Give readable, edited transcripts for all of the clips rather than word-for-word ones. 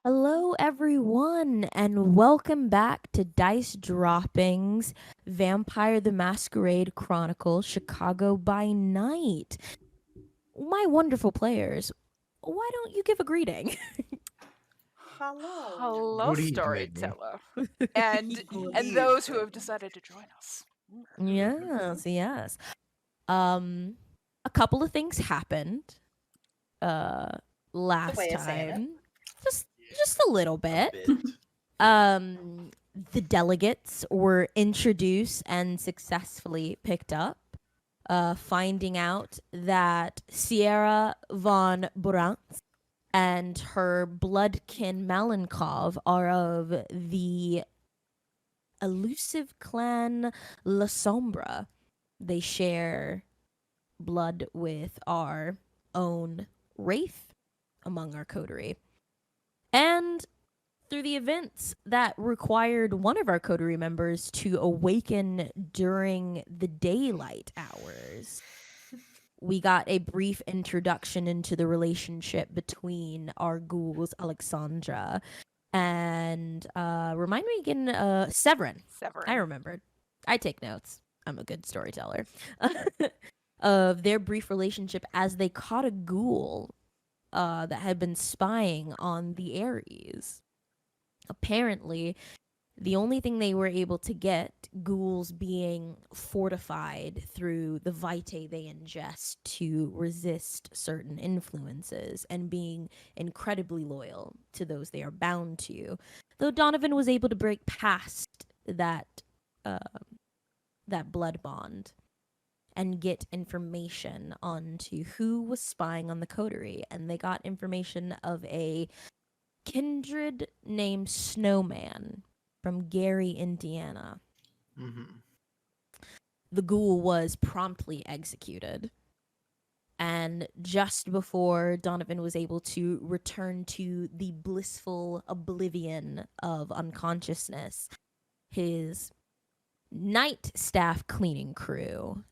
Hello, everyone, and welcome back to Dice Droppings Vampire the Masquerade Chronicle Chicago by Night. My wonderful players, why don't you give a greeting? Hello. Hello, Good evening. storyteller, and Good and those who have evening. decided to join us. yes. Um, a couple of things happened last way of saying it. time. Just a little bit. Yeah. The delegates were introduced and successfully picked up, finding out that Sierra von Brantz and her bloodkin Malenkov are of the elusive clan La Sombra. They share blood with our own Wraith among our coterie. And through the events that required one of our coterie members to awaken during the daylight hours, we got a brief introduction into the relationship between our ghouls, Alexandra, and remind me again, Severin. Severin. I remembered. I take notes. I'm a good storyteller. Of their brief relationship as they caught a ghoul that had been spying on the Ares. Apparently, the only thing they were able to get, ghouls being fortified through the vitae they ingest to resist certain influences and being incredibly loyal to those they are bound to. Though Donovan was able to break past uh, that blood bond and get information onto who was spying on the coterie, and they got information of a kindred named Snowman from Gary, Indiana. Mm-hmm. The ghoul was promptly executed. And just before Donovan was able to return to the blissful oblivion of unconsciousness, his night staff cleaning crew,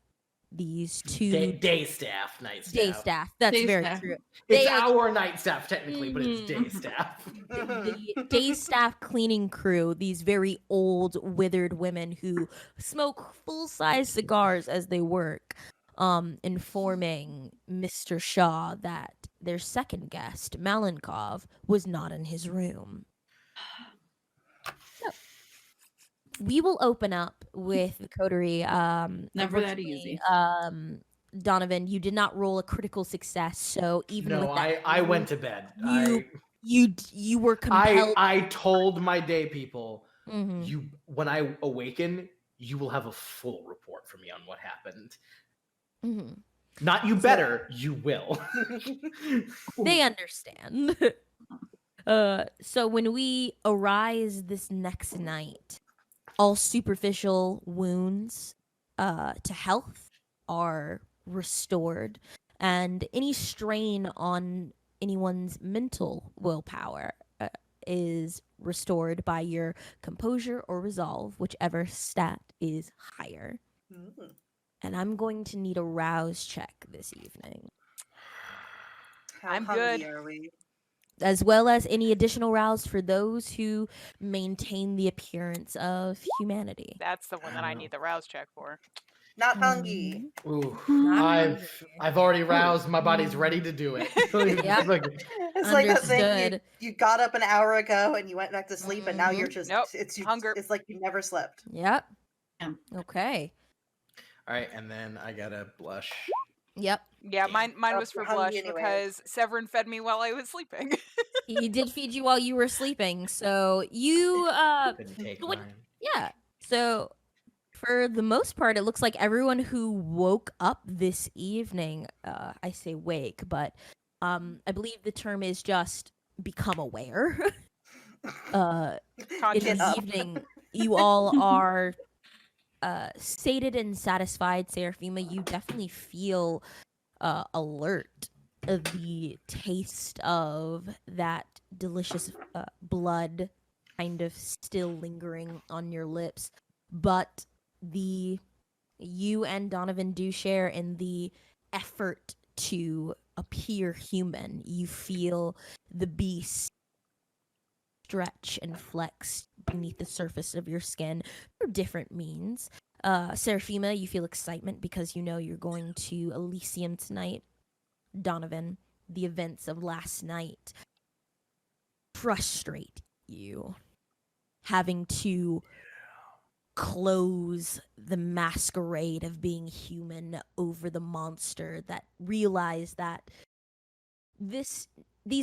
these two Day staff, night staff. day staff, that's Day very staff. true. It's They are our night staff technically, but it's day Mhm. staff. the day staff cleaning crew, these very old, withered women who smoke full-size cigars as they work, informing Mr. Shaw that their second guest, Malenkov, was not in his room. So, we will open up with the coterie. Never that Unfortunately, easy. Donovan, you did not roll a critical success, so even No, with that, I went to bed. you were compelled. I told my day people, Mhm. when I awaken, you will have a full report from me on what happened. Mhm. Not you better, you will. They understand. So when we arise this next night, all superficial wounds to health are restored, and any strain on anyone's mental willpower is restored by your composure or resolve, whichever stat is higher. And I'm going to need a rouse check this evening, How I'm hungry good. are we? as well as any additional rouse for those who maintain the appearance of humanity. That's the one that I need the rouse check for. Not hungry. Ooh, Not I've already roused. My body's ready to do it. Yep. It's like that thing Understood. you got up an hour ago and you went back to sleep and now you're Mhm. just Nope. it's Hunger. it's like you never slept. Yep. Yeah. Okay. All right, and then I gotta blush. Yep. Yeah, Damn. mine Oh, was for you're hungry blush anyways. because Severin fed me while I was sleeping. He did feed you while you were sleeping, so you Couldn't take what- mine. yeah. So for the most part, it looks like everyone who woke up this evening, I say wake, but I believe the term is just become aware. In Conscious. the up. evening, you all are sated and satisfied. Seraphima, you definitely feel alert. The taste of that delicious blood kind of still lingering on your lips, but you and Donovan do share in the effort to appear human. You feel the beast stretch and flex beneath the surface of your skin through different means. Seraphima, you feel excitement because you know you're going to Elysium tonight. Donovan, the events of last night frustrate you. Having to close the masquerade of being human over the monster, that realize that these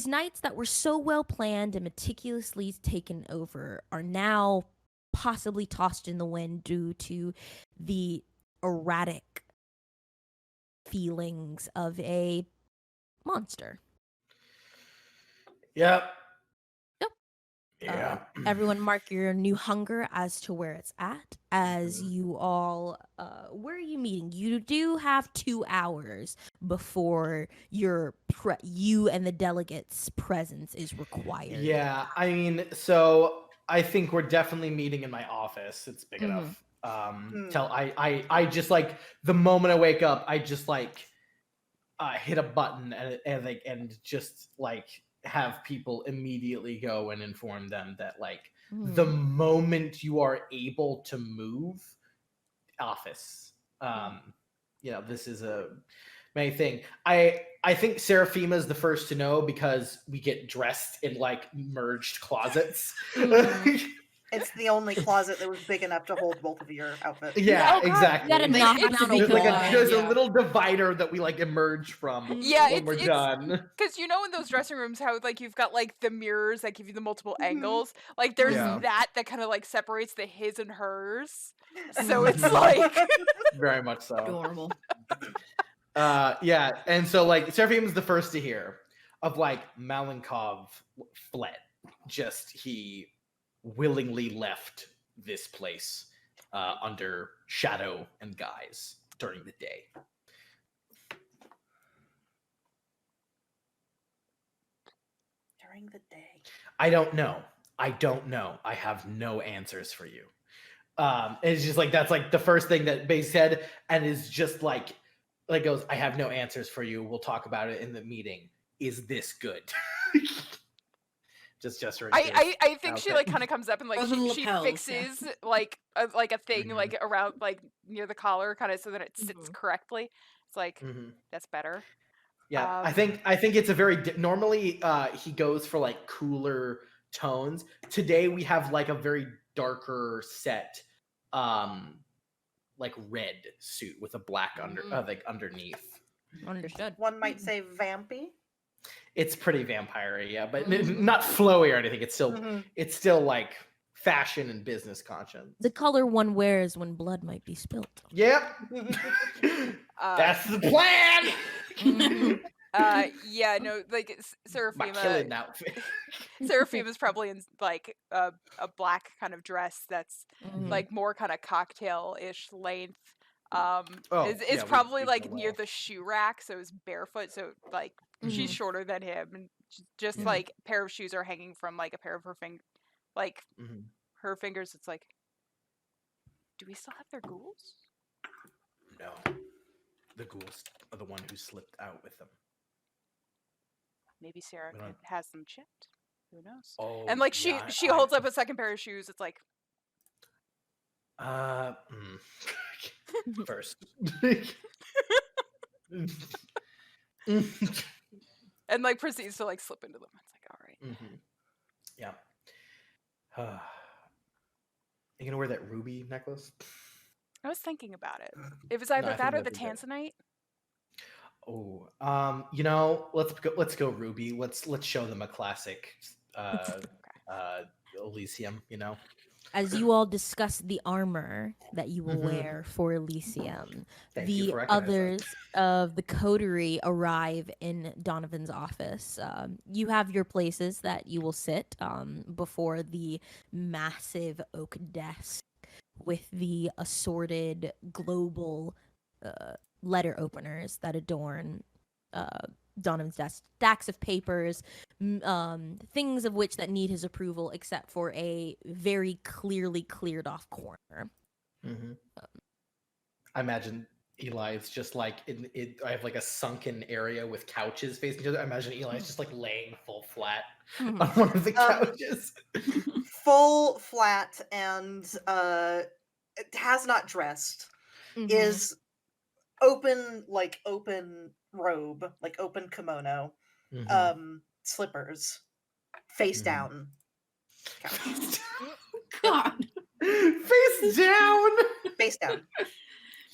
nights that were so well planned and meticulously taken over are now possibly tossed in the wind due to the erratic feelings of a monster. Yep. Yep. Yeah. Everyone mark your new hunger as to where it's at. As you all, where are you meeting? You do have 2 hours before you and the delegates' presence is required. Yeah, I mean, so I think we're definitely meeting in my office. It's big enough. Till I just like the moment I wake up, I just like hit a button and just like have people immediately go and inform them that like the moment you are able to move, office. This is a main thing. I think Seraphima is the first to know because we get dressed in like merged closets. It's the only closet that was big enough to hold both of your outfits. Yeah, Oh, God. exactly. You gotta They knock have down to a be There's like wall. there's a Yeah. little divider that we like emerge from Yeah, when we're done. because you know in those dressing rooms how like you've got like the mirrors that give you the multiple Mhm. angles. Like there's Yeah. that kind of like separates the his and hers. So it's like Very much so. Adorable. Yeah, and so like Seraphim is the first to hear of like Malenkov fled. Just he willingly left this place under shadow and guise during the day. During the day. I don't know. I have no answers for you. It's just like that's like the first thing that Bay said, and is just like goes, I have no answers for you. We'll talk about it in the meeting. Is this good? just for I think she Okay. like kind of comes up and like Those are the she lapels, fixes like a thing Mhm. like around like near the collar kind of so that it sits Mhm. correctly. It's like Mhm. that's better. Yeah, I Um, think it's a very normally he goes for like cooler tones. Today we have like a very darker set like red suit with a black like underneath. Understood. One might say vampy. It's pretty vampire-y, yeah, but Mhm. not flowy or anything. It's Mhm. still like fashion and business conscience. The color one wears when blood might be spilt. Yep. uh, That's the plan. Mhm. yeah, no, like My Seraphima. killing outfit. Seraphim is probably in like a black kind of dress that's Mhm. like more kind of cocktail-ish length. Oh, It's yeah, probably we've like done near well. the shoe rack, so it's barefoot. So like she's Mhm. shorter than him, and just Mhm. like pair of shoes are hanging from like a pair of her like Mhm. her fingers. It's like, do we still have their ghouls? No, the ghouls are the one who slipped out with them. Maybe Sarah We don't- has them chipped. Who knows? Oh, And like yeah, she holds up a second pair of shoes. It's like, first. and like proceeds to like slip into them. It's like, all right. Yeah. You gonna wear that ruby necklace? I was thinking about it. It was No, either I think that or the that'd be good. tanzanite. Oh, let's go ruby. Let's show them a classic Elysium, As you all discuss the armor that you will Mhm. wear for Elysium, Thank you the for recognizing that. others of the coterie arrive in Donovan's office. You have your places that you will sit before the massive oak desk with the assorted global letter openers that adorn Donovan's desk. Stacks of papers, things of which that need his approval, except for a very clearly cleared off corner. Mhm. I imagine Eli's just like in it. I have like a sunken area with couches facing each other. I imagine Eli's just like laying full flat Mhm. on one of the Um, couches. Full flat and has not dressed. Mhm. Is open robe, like open kimono, Mhm. slippers, face Mhm. down. Couch. God. Face down. Face down.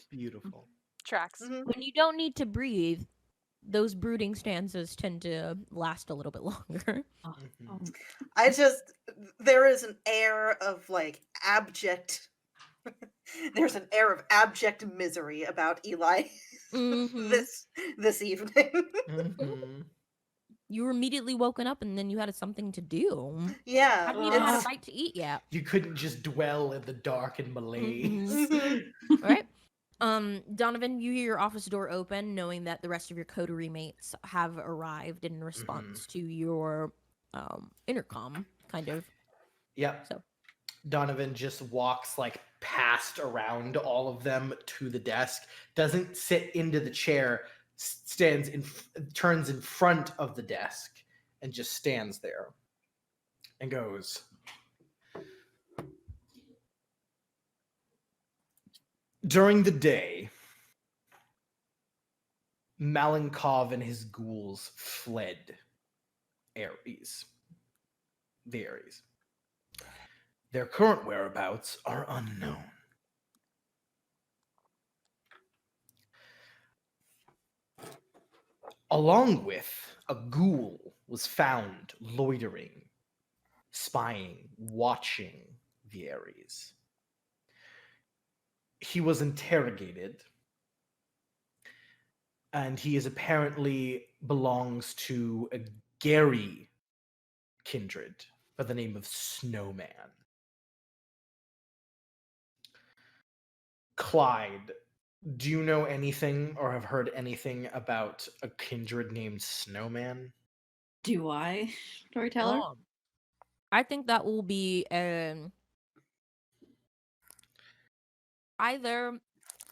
Beautiful. Tracks. Mhm. When you don't need to breathe, those brooding stances tend to last a little bit longer. Mhm. There is an air of like abject. There's an air of abject misery about Eli Mhm. this evening. Mhm. You were immediately woken up, and then you had something to do. Yeah, Hadn't even had a it's bite to eat yet. You couldn't just dwell in the dark and malaise. Mhm. All right. Donovan, you hear your office door open, knowing that the rest of your coterie mates have arrived in response to your intercom, kind of. Yep. So. Donovan just walks like past around all of them to the desk, doesn't sit into the chair, turns in front of the desk and just stands there and goes, during the day, Malenkov and his ghouls fled Ares. The Ares. Their current whereabouts are unknown. Along with a ghoul was found loitering, spying, watching the Ares. He was interrogated, and he is apparently belongs to a Gary kindred by the name of Snowman. Clyde, do you know anything or have heard anything about a kindred named Snowman? Do I, storyteller? I think that will be either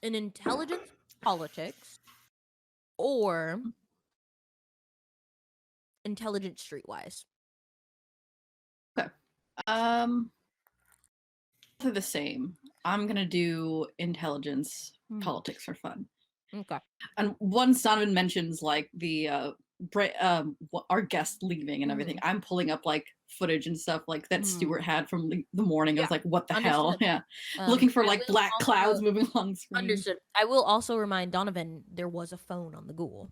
an intelligence politics or intelligence streetwise. They're the same. I'm gonna do intelligence politics for fun. Okay. And once Donovan mentions like the our guest leaving and everything, I'm pulling up like footage and stuff like that Stuart had from the morning. I was like, what the hell? Understood. Yeah. Looking for I like will black clouds also- moving along the screen. Understood. I will also remind Donovan there was a phone on the ghoul.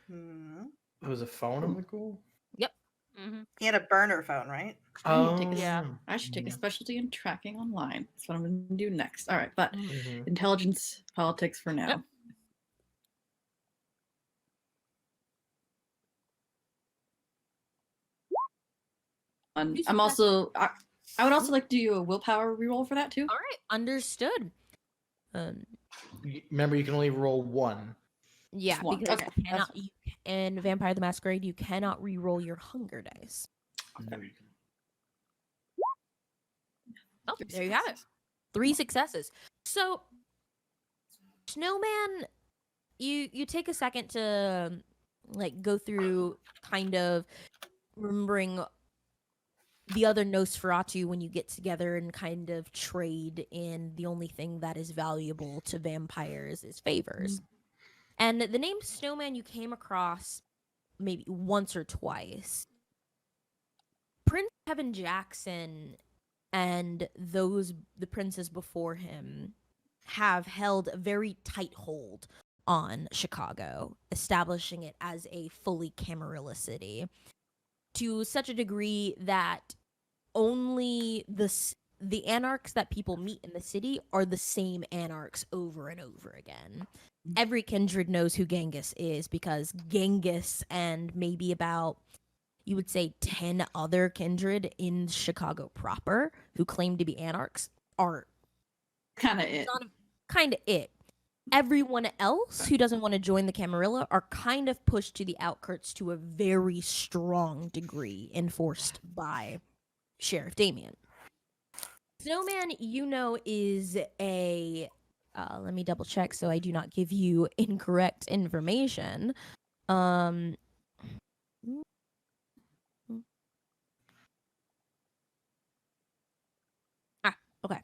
Hmm. There was a phone on the ghoul? Yep. Mm-hmm. He had a burner phone, right? Yeah. I should take a specialty in tracking online. That's what I'm gonna do next. All right, but Mhm. intelligence politics for now. Yep. I'm also I would also like to do a willpower reroll for that too. All right. Understood. Remember, you can only roll one. Yeah, Just one. because Okay, you cannot. In Vampire the Masquerade, you cannot re-roll your hunger dice. No, you can. Oh, there you have it. 3 successes. So, Snowman, you take a second to like go through kind of remembering the other Nosferatu when you get together and kind of trade in the only thing that is valuable to vampires is favors. And the name Snowman you came across maybe once or twice. Prince Kevin Jackson and the princes before him have held a very tight hold on Chicago, establishing it as a fully Camarilla city to such a degree that only the anarchs that people meet in the city are the same anarchs over and over again. Every kindred knows who Genghis is because Genghis and maybe about, you would say, 10 other kindred in Chicago proper who claim to be anarchs are Kind of it. kind of it. Everyone else who doesn't want to join the Camarilla are kind of pushed to the outskirts to a very strong degree, enforced by Sheriff Damien. Snowman, is a Let me double check so I do not give you incorrect information. Mm, mm. Okay.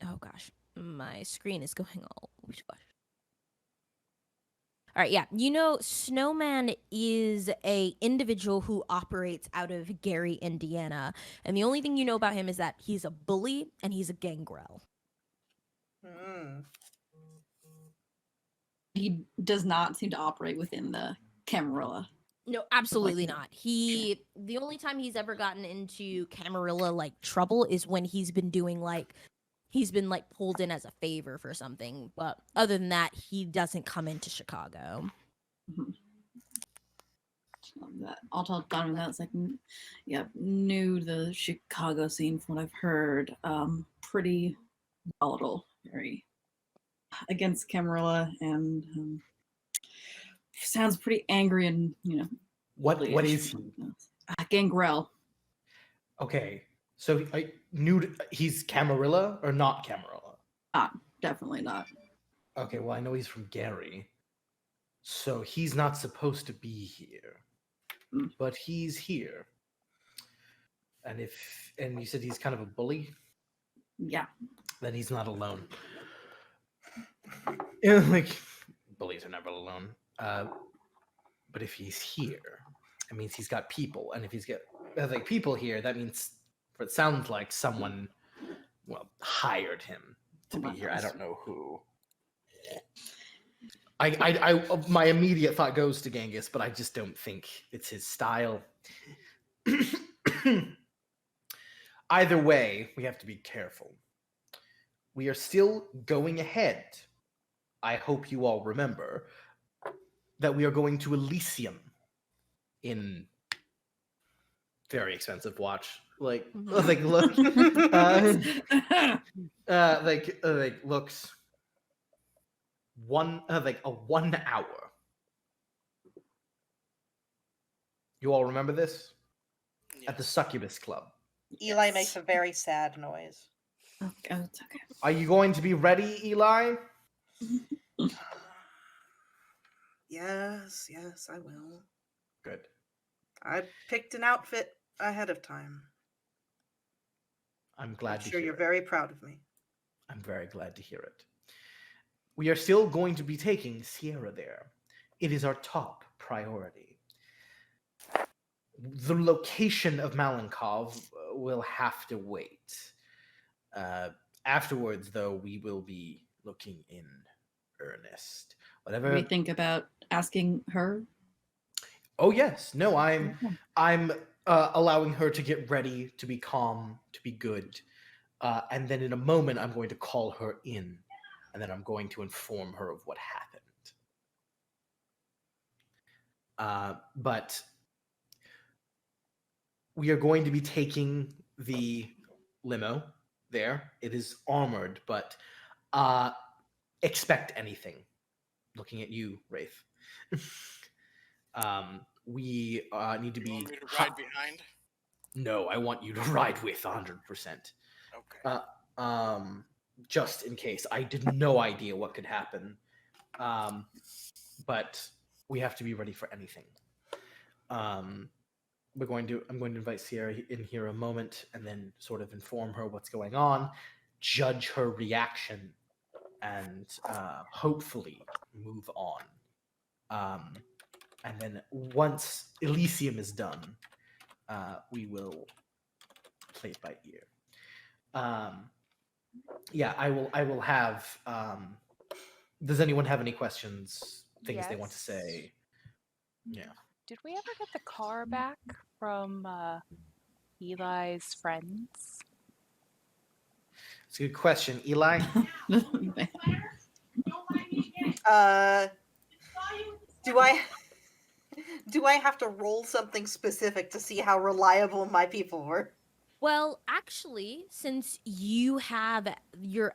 Oh gosh, my screen is going all whoosh-wash. All right, yeah. You know, Snowman is a individual who operates out of Gary, Indiana, and the only thing you know about him is that he's a bully and he's a gangrel. Hmm. He does not seem to operate within the Camarilla. No, absolutely that. not. The only time he's ever gotten into Camarilla like trouble is when he's been pulled in as a favor for something. But other than that, he doesn't come into Chicago. Mhm. That. I'll tell Donovan that. It's like, yeah, knew the Chicago scene from what I've heard. Pretty volatile, very against Camarilla, and sounds pretty angry and What bullyish. is he? Gangrel. Okay, so he's Camarilla or not Camarilla? Definitely not. Okay, well I know he's from Gary, so he's not supposed to be here, but he's here. And you said he's kind of a bully, Yeah. then he's not alone. Yeah, like bullies are never alone. But if he's here, it means he's got people, and if he's got like people here, that means it sounds like someone hired him to be here. I don't know who. I my immediate thought goes to Genghis, but I just don't think it's his style. Either way, we have to be careful. We are still going ahead. I hope you all remember that we are going to Elysium in very expensive watch. Like look, looks a 1 hour. You all remember this? At the Succubus Club. Eli Yes. makes a very sad noise. Oh, it's okay. Are you going to be ready, Eli? Yes, I will. Good. I picked an outfit ahead of time. I'm glad I'm to sure hear you're it. very proud of me. I'm very glad to hear it. We are still going to be taking Sierra there. It is our top priority. The location of Malenkov will have to wait. Afterwards, though, we will be looking in earnest. Whatever. We think about asking her. Oh yes, no, I'm allowing her to get ready, to be calm, to be good, and then in a moment I'm going to call her in, and then I'm going to inform her of what happened. But we are going to be taking the limo there. It is armored, but expect anything. Looking at you, Wraith. We need to be. You want me to ride behind? No, I want you to ride with 100%. Okay. Just in case. I did no idea what could happen. But we have to be ready for anything. I'm going to invite Sierra in here a moment and then sort of inform her what's going on, judge her reaction, and hopefully move on. And then once Elysium is done, we will play it by ear. Yeah, I will have. Does anyone have any questions? Things they want to say? Yeah. Did we ever get the car back from Eli's friends? It's a good question, Eli. Do I have to roll something specific to see how reliable my people were? Well, actually, since your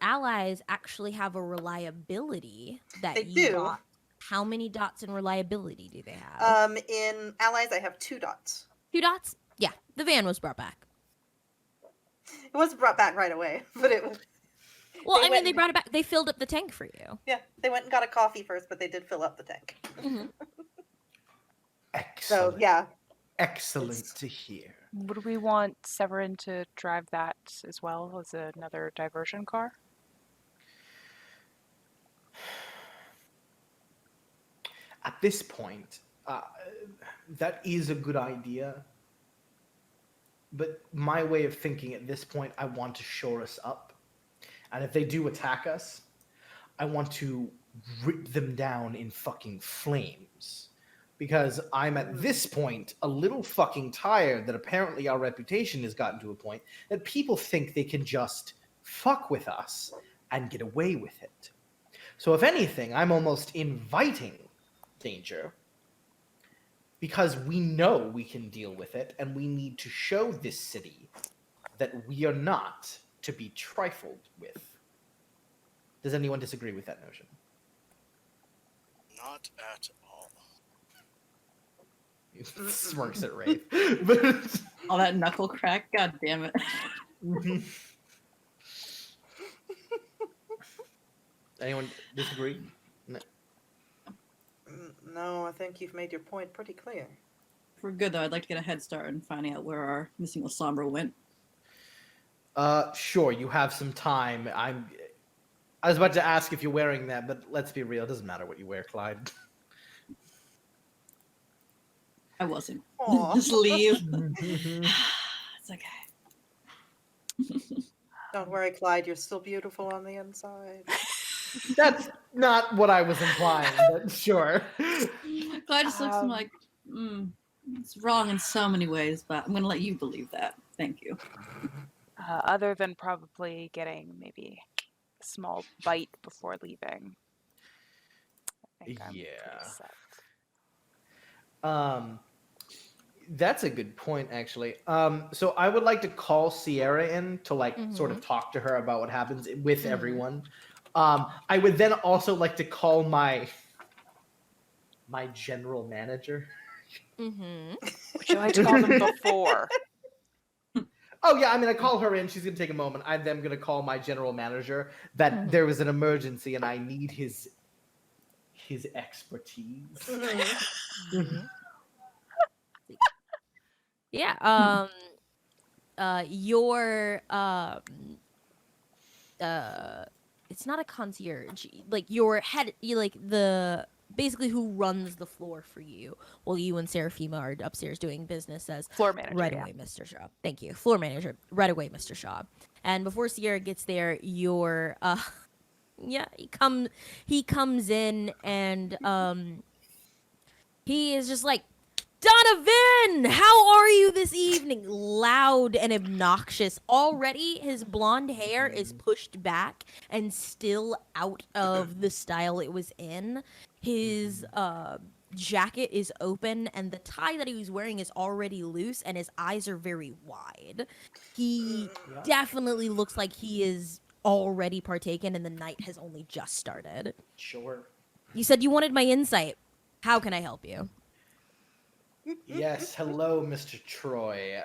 allies actually have a reliability that They you do. got, how many dots in reliability do they have? In allies, I have 2 dots. 2 dots? Yeah, the van was brought back. It wasn't brought back right away, but Well, They I mean, went they and- brought it back. They filled up the tank for you. Yeah, they went and got a coffee first, but they did fill up the tank. Mm-hmm. Excellent. So yeah, Excellent It's- to hear. Would we want Severin to drive that as well as another diversion car? At this point, that is a good idea. But my way of thinking at this point, I want to shore us up. And if they do attack us, I want to rip them down in fucking flames. Because I'm at this point a little fucking tired that apparently our reputation has gotten to a point that people think they can just fuck with us and get away with it. So if anything, I'm almost inviting danger because we know we can deal with it and we need to show this city that we are not to be trifled with. Does anyone disagree with that notion? Not at all. Smirks at Wraith. But All that knuckle crack, god damn it. anyone disagree? No. no, I think you've made your point pretty clear. If we're good though, I'd like to get a head start in finding out where our missing Lasombra went. Sure, you have some time. I was about to ask if you're wearing that, but let's be real, it doesn't matter what you wear, Clyde. I wasn't. Aw. Just leave. Mm-hmm. It's okay. Don't worry, Clyde, you're still beautiful on the inside. That's not what I was implying, but sure. Clyde just looks at me like, it's wrong in so many ways, but I'm going to let you believe that. Thank you. Other than probably getting maybe a small bite before leaving. I think I'm pretty Yeah. set. That's a good point, actually. So I would like to call Sierra in to sort of talk to her about what happens with everyone. I would then also like to call my general manager. Mm-hmm. Would you like to call them before? Oh yeah, I mean I call her in. She's gonna take a moment. I'm then gonna call my general manager that there was an emergency and I need his expertise. Yeah. Your it's not a concierge. Like your head, basically who runs the floor for you while you and Seraphima are upstairs doing business as Floor manager. right yeah. away, Mr. Shaw. Thank you. Floor manager. Right away, Mr. Shaw. And before Sierra gets there, your yeah, he comes in and he is just like, Donovan, how are you this evening? Loud and obnoxious. Already his blonde hair is pushed back and still out of the style it was in. His jacket is open and the tie that he was wearing is already loose and his eyes are very wide. He definitely looks like he is already partaken and the night has only just started. Sure. You said you wanted my insight. How can I help you? Yes, hello, Mr. Troy.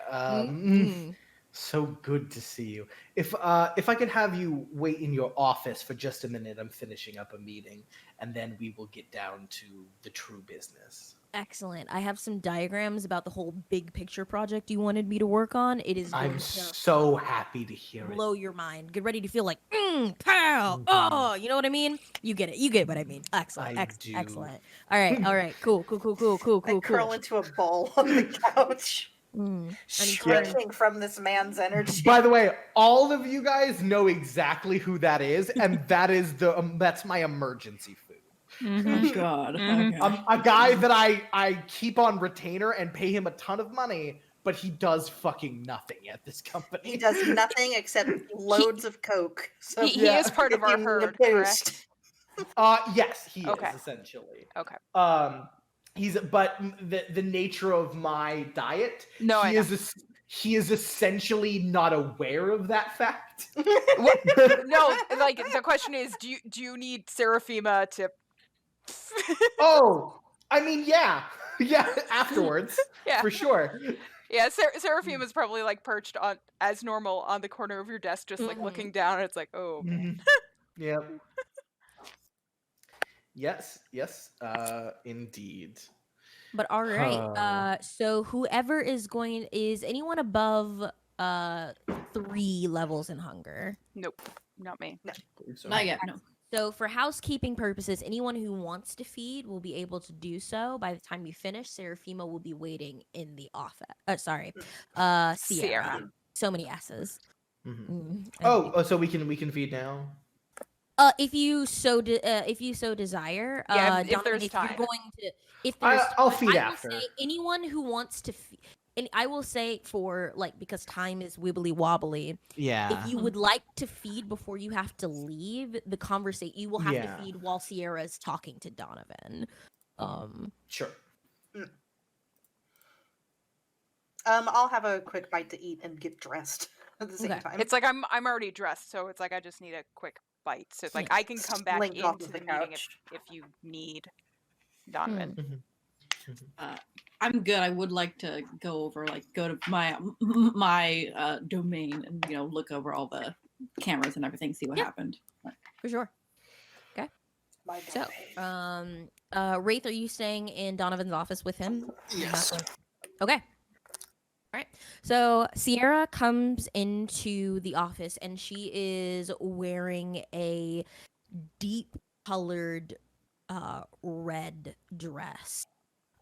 So good to see you. If I could have you wait in your office for just a minute, I'm finishing up a meeting, and then we will get down to the true business. Excellent. I have some diagrams about the whole big picture project you wanted me to work on. It is going I'm to so happy to hear it. blow your mind. Get ready to feel like, pow, oh, you know what I mean? You get it. You get what I mean. Excellent. I do. Excellent. All right. Cool. I curl into a ball on the couch, And he stretching from this man's energy. By the way, all of you guys know exactly who that is, and that is that's my emergency food. Oh god. Okay. A guy that I keep on retainer and pay him a ton of money, but he does fucking nothing at this company. He does nothing except loads of coke. So He is part of if our you need a herd, boost- correct? Yes, he Okay. is essentially. Okay. But the nature of my diet, No, I know. he is essentially not aware of that fact. No, like the question is, do you need Seraphima to? Oh, I mean, yeah, afterwards, Yeah. for sure. Yeah, Seraphim is probably like perched on as normal on the corner of your desk, just like looking down, and it's like, oh man. Yep. Yes, indeed. But all right. So whoever is anyone above 3 levels in hunger? Nope, not me. Not yet. No. So for housekeeping purposes, anyone who wants to feed will be able to do so. By the time you finish, Seraphima will be waiting in the office. Sierra. Sierra. So many S's. So we can feed now. If you so desire, Yeah, if Donovan, there's if time. you're going to, if there's, I'll feed I will after. say anyone who wants to, and I will say because time is wibbly wobbly. Yeah. If you would like to feed before you have to leave the conversation, you will have to feed while Sierra is talking to Donovan. Sure. I'll have a quick bite to eat and get dressed at the same Okay. time. It's like I'm already dressed, so it's like I just need a quick bite. So it's like I can come back Linked off into of the the meeting couch. if you need Donovan. I'm good. I would like to go to my domain and look over all the cameras and everything, see what happened. For sure. Okay. So, Wraith, are you staying in Donovan's office with him? Yes. Okay. All right. So Sierra comes into the office and she is wearing a deep colored red dress.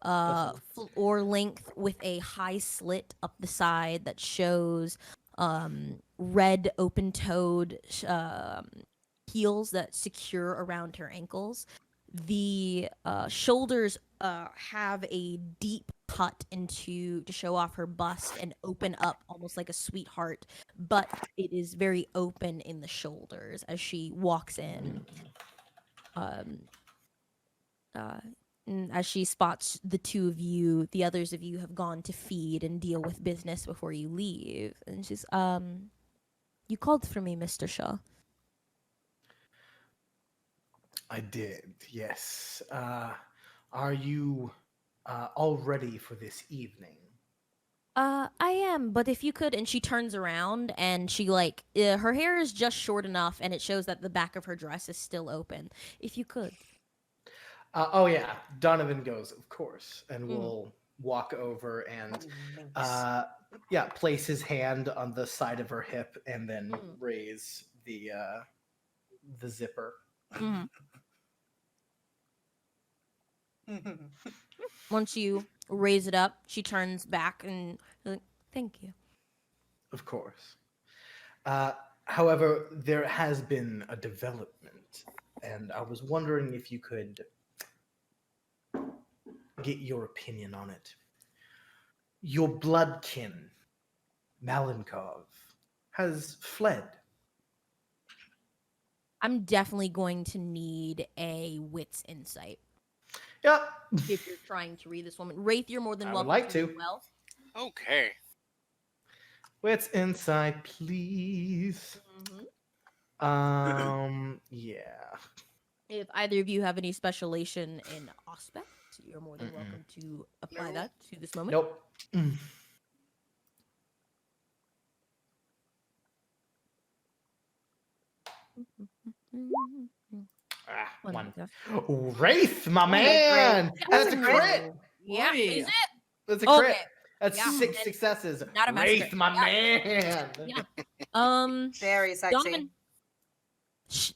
Floor length with a high slit up the side that shows red open-toed heels that secure around her ankles. The shoulders have a deep cut to show off her bust and open up almost like a sweetheart, but it is very open in the shoulders as she walks in. As she spots the two of you, the others of you have gone to feed and deal with business before you leave. And she's, you called for me, Mr. Shaw. I did, yes. Are you all ready for this evening? I am, but if you could, and she turns around and she her hair is just short enough and it shows that the back of her dress is still open. If you could. Oh yeah, Donovan goes, of course, and we'll walk over and place his hand on the side of her hip and then raise the zipper. Once you raise it up, she turns back and thank you. Of course. However, there has been a development, and I was wondering if you could get your opinion on it. Your bloodkin, Malenkov, has fled. I'm definitely going to need a wits insight. Yep. If you're trying to read this woman. Wraith, you're more than I welcome would like to. to. Well. Okay. Wits insight, please. Yeah. If either of you have any specialization in aspect, you're more than welcome to apply that to this moment. Nope. One. Wraith, my man! That's a crit! Yeah, is it? That's a crit. Okay. That's Yeah. 6 successes. Not a Wraith, massacre. my Yeah. man! Yeah. Very sexy. Donovan,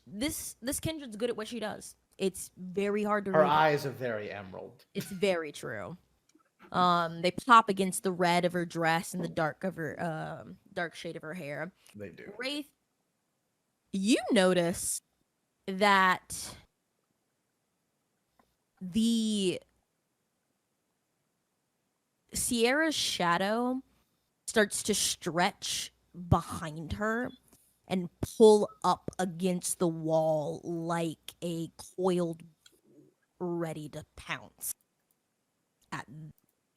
this kindred's good at what she does. It's very hard to Her read. eyes are very emerald. It's very true. They pop against the red of her dress and the dark of her dark shade of her hair. They do. Wraith, you notice that the Sierra's shadow starts to stretch behind her and pull up against the wall like a coiled ready to pounce at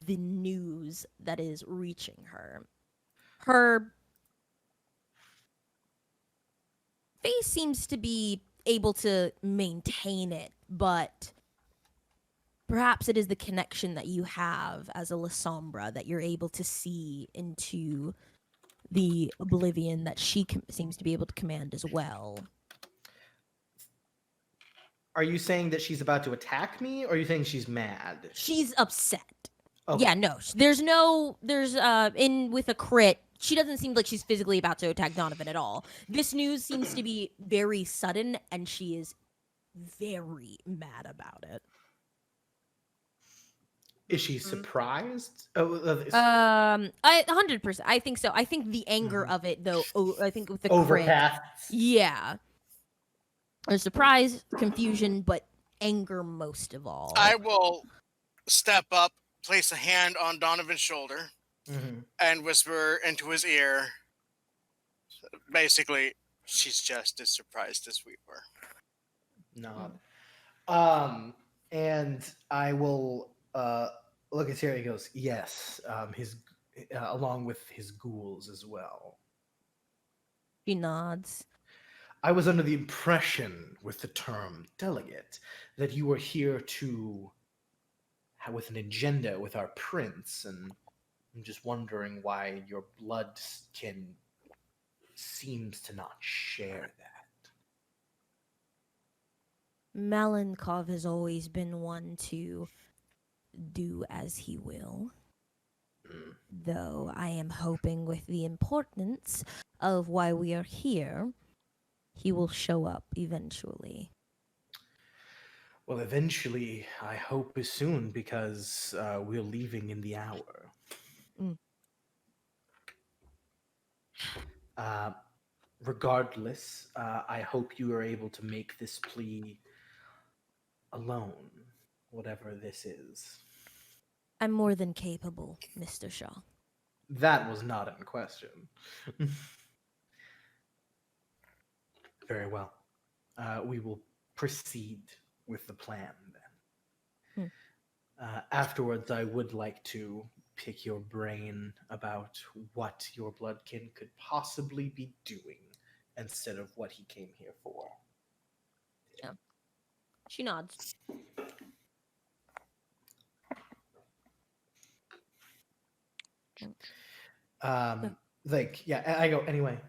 the news that is reaching her. Her face seems to be able to maintain it, but perhaps it is the connection that you have as a La Sombra that you're able to see into the oblivion that she seems to be able to command as well. Are you saying that she's about to attack me, or are you saying she's mad? She's upset. Okay. Yeah, no. There's in with a crit, she doesn't seem like she's physically about to attack Donovan at all. This news seems to be very sudden, and she is very mad about it. Is she surprised? Oh, 100%. I think so. I think the anger of it, though. I think with the crit, overcast. yeah, there's surprise, confusion, but anger most of all. I will step up, place a hand on Donovan's shoulder, and whisper into his ear, basically, she's just as surprised as we were. Nod. And I will look at Terry. He goes, yes, his along with his ghouls as well. She nods. I was under the impression with the term delegate that you were here to with an agenda with our prince, and I'm just wondering why your bloodkin seems to not share that. Malenkov has always been one to do as he will. Though I am hoping with the importance of why we are here, he will show up eventually. Well, eventually, I hope is soon, because we're leaving in the hour. Regardless, I hope you are able to make this plea alone, whatever this is. I'm more than capable, Mr. Shaw. That was not in question. Very well. We will proceed with the plan then. Afterwards, I would like to pick your brain about what your bloodkin could possibly be doing instead of what he came here for. Yeah. She nods. I go, anyway,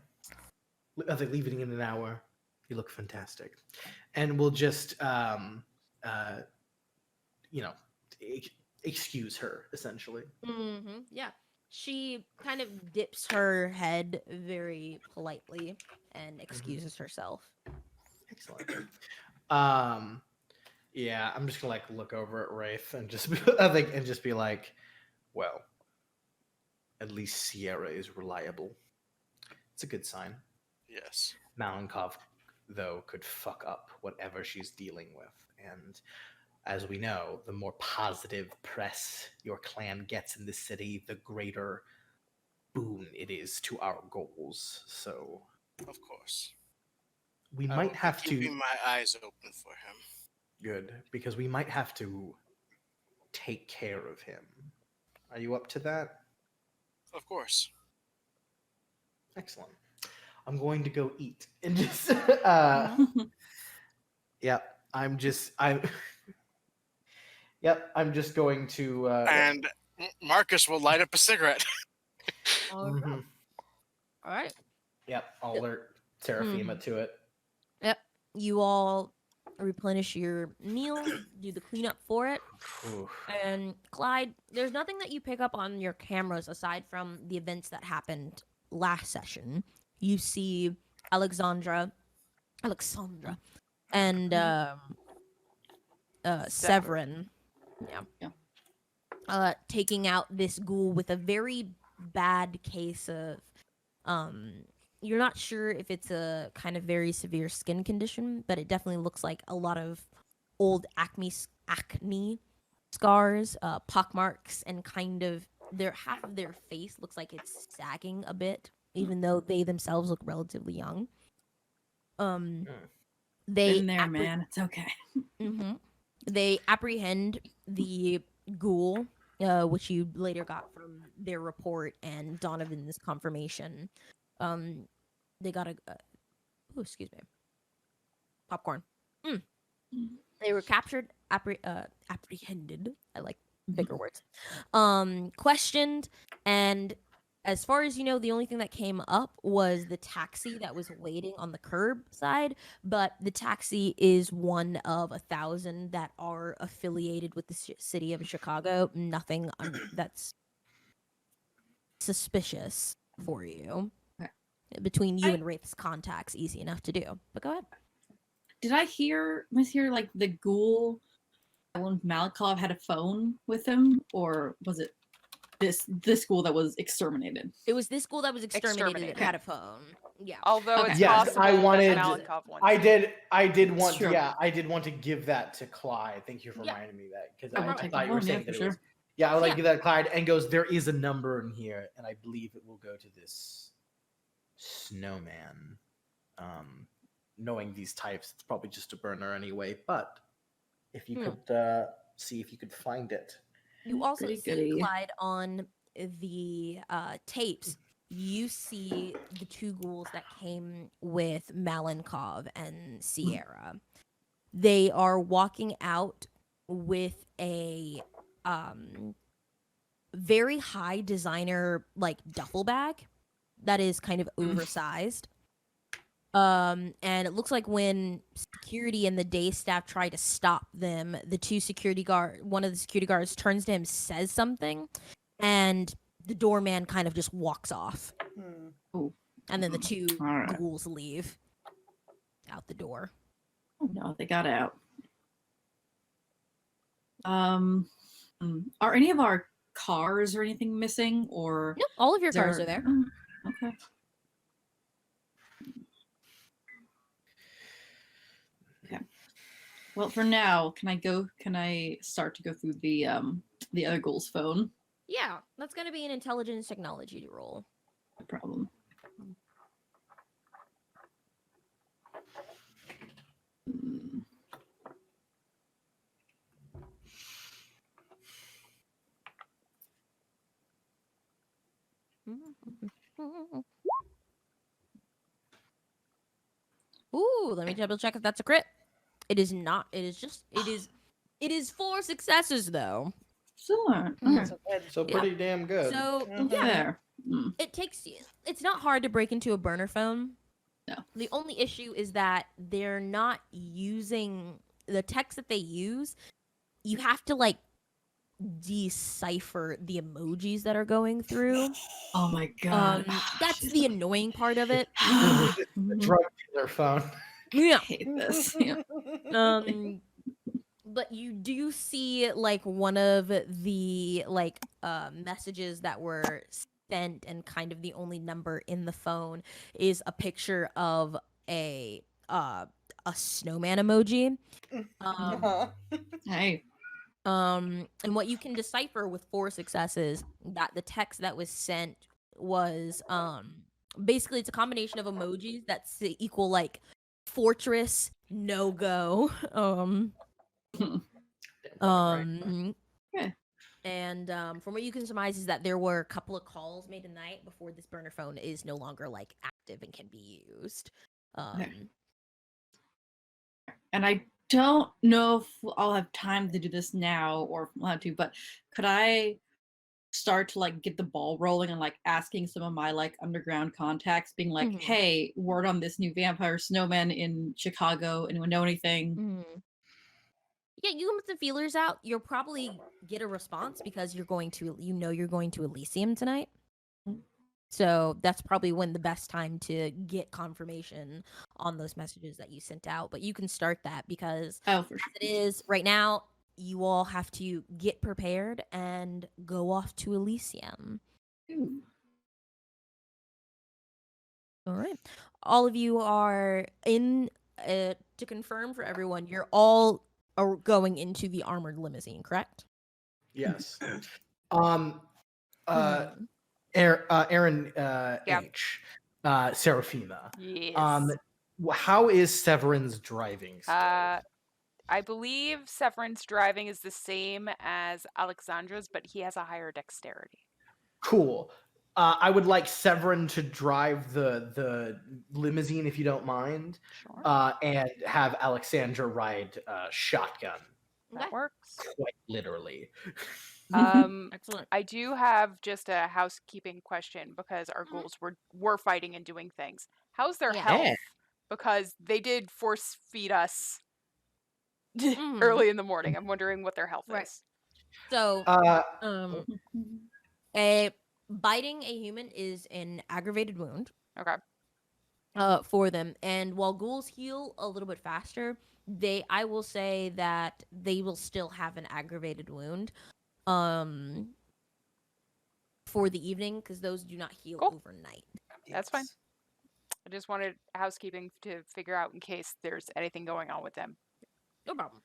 I was like, leaving in an hour. You look fantastic. And we'll just, excuse her, essentially. Yeah. She kind of dips her head very politely and excuses herself. Excellent. Yeah, I'm just gonna look over at Wraith and just be like, well, at least Sierra is reliable. It's a good sign. Yes. Malenkov, though, could fuck up whatever she's dealing with, and as we know, the more positive press your clan gets in the city, the greater boon it is to our goals. So, of course, we might have to keep my eyes open for him. Good, because we might have to take care of him. Are you up to that? Of course. Excellent. I'm going to go eat and just I'm just going to and Marcus will light up a cigarette. All right. Yep, I'll alert Seraphima to it. Yep. You all replenish your meal, do the cleanup for it. And Clyde, there's nothing that you pick up on your cameras aside from the events that happened last session. You see Alexandra and Severin. Yeah. Taking out this ghoul with a very bad case of you're not sure if it's a kind of very severe skin condition, but it definitely looks like a lot of old acne scars, pockmarks, and kind of half of their face looks like it's sagging a bit, even though they themselves look relatively young. They in there, man. It's okay. They apprehend the ghoul, which you later got from their report and Donovan's confirmation. They got excuse me. Popcorn. They were captured apprehended. I like Mm-hmm. bigger words. Questioned, and as far as you know, the only thing that came up was the taxi that was waiting on the curb side. But the taxi is one of 1,000 that are affiliated with the city of Chicago. Nothing that's suspicious for you. Okay. Between you and Wraith's contacts, easy enough to do. But go ahead. Did I hear like the ghoul when Malikov had a phone with him, or was it this ghoul that was exterminated? It was this school that was exterminated that Exterminated. had a phone. Yeah. Although Okay. it's Yes, possible I wanted- that Malikov wants I it. did want Sure. I did want to give that to Clyde. Thank you for Yeah. reminding me that because I I, will I take thought the you were phone, saying yeah, that for it was. sure. Yeah, I would like Yeah. to give that to Clyde and goes, there is a number in here, and I believe it will go to this snowman. Knowing these types, it's probably just a burner anyway, but if you could see if you could find it. You also Goody see, goody. Clyde, on the tapes, you see the two ghouls that came with Malenkov and Sierra. They are walking out with a very high designer like duffel bag that is kind of oversized. And it looks like when security and the day staff try to stop them, one of the security guards turns to him, says something, and the doorman kind of just walks off. Hmm. And then the two All right. ghouls leave out the door. Oh no, they got out. Are any of our cars or anything missing, or Nope, all of your is cars are there. Oh, okay. Okay. Well, for now, can I start to go through the other ghoul's phone? Yeah, that's going to be an intelligence technology roll. No problem. Hmm. Ooh, let me double check if that's a crit. It is not. It is 4 successes though. Sure. Mm. Okay. So good. So pretty damn good. So Mhm. yeah, Fair. it takes you. It's not hard to break into a burner phone. No. The only issue is that they're not using the text that they use. You have to like decipher the emojis that are going through. Oh my god. That's the annoying part of it. Drug dealer phone. Yeah. I hate this. Yeah. But you do see like one of the like messages that were sent, and kind of the only number in the phone is a picture of a snowman emoji. Uh-huh. Hey. And what you can decipher with 4 successes, that the text that was sent was basically it's a combination of emojis that equal like fortress, no go. Yeah. And from what you can surmise is that there were a couple of calls made tonight before this burner phone is no longer like active and can be used. And I don't know if I'll have time to do this now or if I'll have to, but could I start to like get the ball rolling and like asking some of my like underground contacts, being like, Mhm. hey, word on this new vampire snowman in Chicago, anyone know anything? Yeah, you can put the feelers out. You'll probably get a response because you're going to Elysium tonight. Mm. So that's probably when the best time to get confirmation on those messages that you sent out. But you can start that because Oh, for as sure. it is right now, you all have to get prepared and go off to Elysium. Ooh. All right. All of you are in, to confirm for everyone, you're all are going into the armored limousine, correct? Yes. Hmm. Aaron Yeah. H. Serafina. Yes. How is Severin's driving skill? I believe Severin's driving is the same as Alexandra's, but he has a higher dexterity. Cool. I would like Severin to drive the limousine if you don't mind, Sure. and have Alexandra ride shotgun. That Okay. works. Quite literally. Excellent. I do have just a housekeeping question because our ghouls were fighting and doing things. How's their Yeah. health? Yeah. Because they did force feed us Mhm. early in the morning. I'm wondering what their health Right. is. So, Uh, biting a human is an aggravated wound. Okay. For them, and while ghouls heal a little bit faster, I will say that they will still have an aggravated wound, for the evening because those do not heal Cool. overnight. That's fine. Yes. I just wanted housekeeping to figure out in case there's anything going on with them. No problem.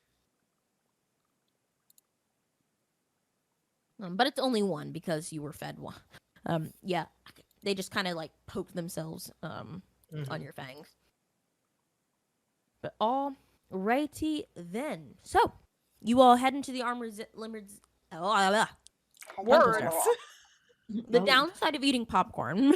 But it's only one because you were fed one. Yeah, they just kind of like poke themselves on your fangs. But all righty then. So you all head into the armored limbers. Words. The Oh. downside of eating popcorn,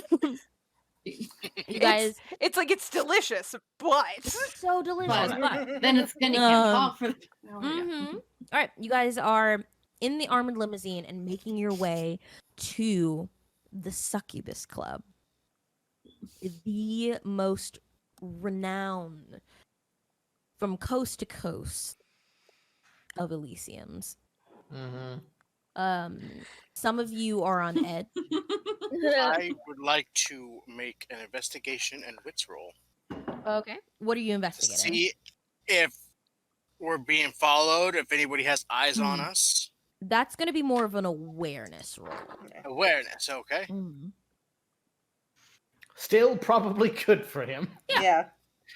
you guys, It's like it's delicious, but it's so delicious. But Then it's gonna can't Um, talk for. Oh, yeah. all right, you guys are in the armored limousine and making your way to the Succubus Club, the most renowned from coast to coast of Elysiums. Some of you are on edge. I would like to make an investigation and wits roll Okay. What are you to investigating? see if we're being followed, if anybody has eyes on us. That's going to be more of an awareness roll. Awareness, okay. Still probably good for him. Yeah.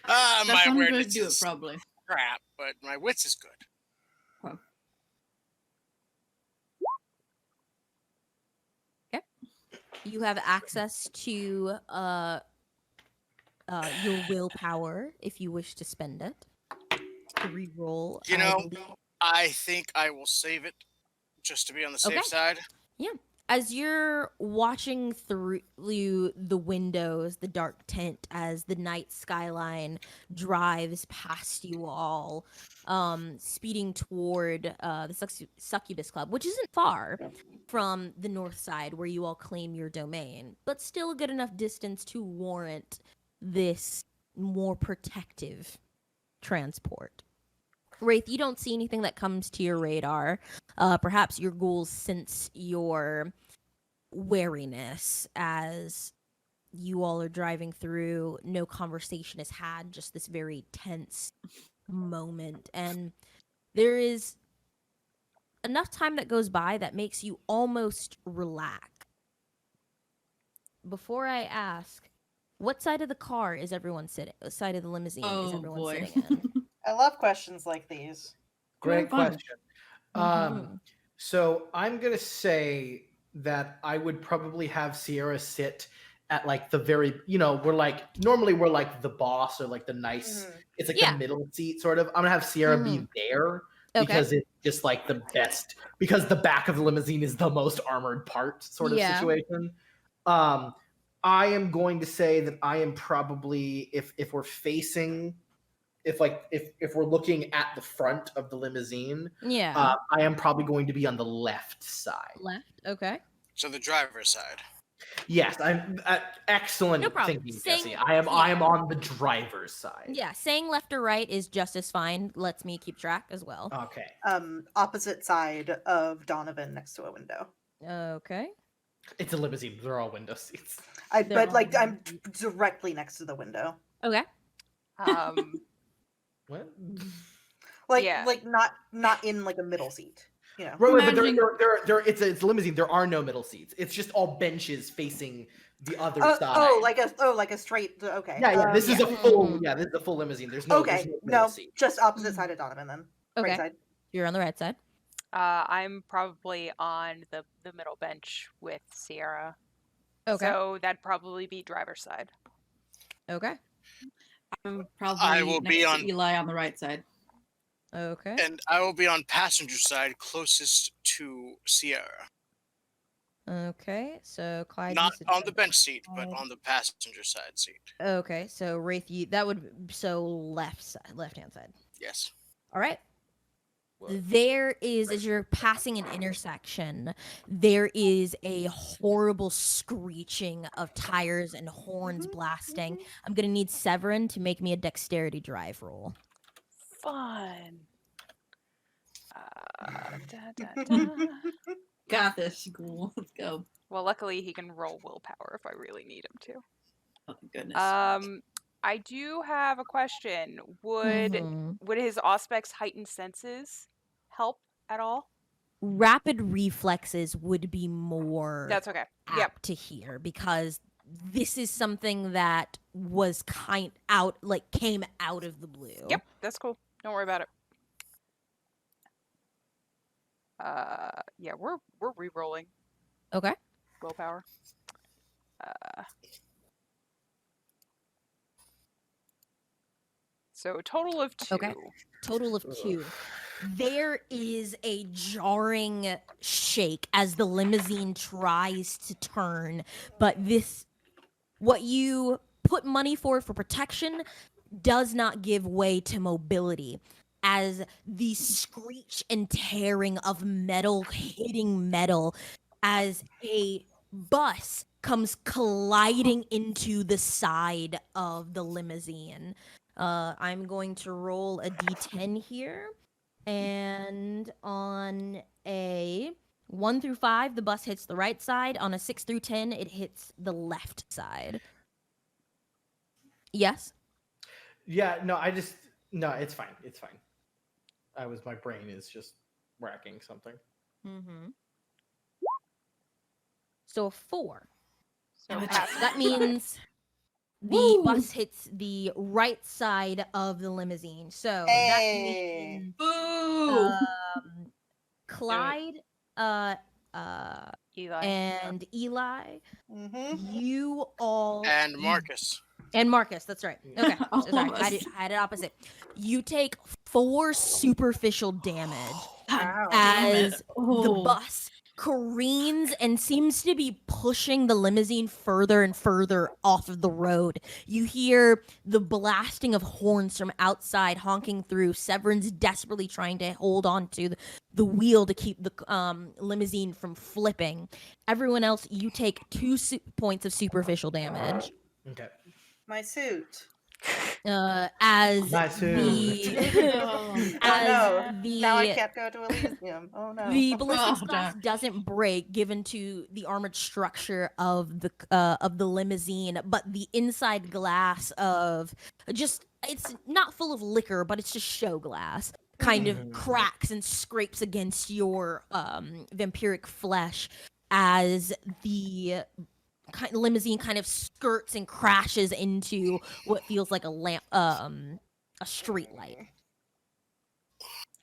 My That's one way to awareness do it, is probably. crap, but my wits is good. You have access to your willpower if you wish to spend it to reroll. You I know, believe. I think I will save it just to be on the safe Okay. side. As you're watching through the windows, the dark tent, as the night skyline drives past you all, speeding toward the Succubus Club, which isn't far from the north side where you all claim your domain, but still a good enough distance to warrant this more protective transport. Wraith, you don't see anything that comes to your radar. Perhaps your ghouls sense your wariness as you all are driving through. No conversation is had, just this very tense moment. And there is enough time that goes by that makes you almost relax. Before I ask, what side of the car is everyone sitting? Side of the limousine is Oh everyone boy. sitting in? I love questions like these. Great fun. question. Mhm. So I'm gonna say that I would probably have Sierra sit at like the very, we're like normally we're like the boss or like the nice. It's like Yeah. the middle seat sort of. I'm gonna have Sierra be there Okay. because it's just like the best. Because the back of the limousine is the most armored part sort of Yeah. situation. I am going to say that I am probably if we're facing. If we're looking at the front of the limousine, Yeah. I am probably going to be on the left side. Left. Okay. So the driver's side. Yes, I'm excellent No problem. thinking, Saying- Jesse. I am yeah. on the driver's side. Yeah, saying left or right is just as fine. Lets me keep track as well. Okay. Opposite side of Donovan next to a window. Okay. It's a limousine. They're all window seats. They're But all like I'm window directly next to the window. Okay. What? Like Yeah. like not in like a middle seat. You know. Right, but Imagining- it's a limousine. There are no middle seats. It's just all benches facing the other side. Like a straight. Okay. Yeah. This is yeah. a full. Mhm. Yeah, this is a full limousine. There's no. Okay. There's no middle No, seat. just opposite side of Donovan then. Okay. Right side. You're on the right side. I'm probably on the middle bench with Sierra. Okay. So that'd probably be driver's side. Okay. I'm probably I will next be to on- Eli on the right side. Okay. And I will be on passenger side closest to Sierra. Okay. So Clyde. Not you said on the bench seat, but side. on the passenger side seat. Okay. So Wraith, that would left hand side. Yes. All right. there is, as you're passing an intersection, there is a horrible screeching of tires and horns blasting. I'm gonna need Severin to make me a dexterity drive roll. Fun. Da, da, da. Got this, school. Let's go. Well, luckily he can roll willpower if I really need him to. Oh my goodness. I do have a question. Would his Auspex heightened senses help at all? Rapid reflexes would be more That's okay. apt Yep. to hear, because this is something that was came out of the blue. Yep, that's cool. Don't worry about it. Yeah, we're re-rolling Okay. willpower. So a total of 2. Okay. Total of 2. There is a jarring shake as the limousine tries to turn, but what you put money for protection does not give way to mobility, as the screech and tearing of metal hitting metal as a bus comes colliding into the side of the limousine. I'm going to roll a d10 here, and on a 1 through 5, the bus hits the right side. On a 6 through 10, it hits the left side. Yes? Yeah, no, it's fine. It's fine. My brain is just racking something. Mm-hmm. So a 4. So Ouch. pass. That means the Woo! bus hits the right side of the limousine. So Hey. that means Boo! Clyde, Eli. and Eli, you all And Marcus. and Marcus. That's right. Okay, All so sorry, of I us. had it opposite. You take 4 superficial damage Wow. Damn it. as the Oh. bus careens and seems to be pushing the limousine further and further off of the road. You hear the blasting of horns from outside honking through. Severin's desperately trying to hold on to the wheel to keep the limousine from flipping. Everyone else, you take 2 points of superficial damage. Okay. My suit. As My suit. the Oh. as no. the Now I can't go to Elysium. Oh no. the ballistics Oh, glass darn. doesn't break, given to the armored structure of the limousine, but the inside glass of it's not full of liquor, but it's just show glass. Kind of cracks and scrapes against your vampiric flesh as the limousine kind of skirts and crashes into what feels like a street light.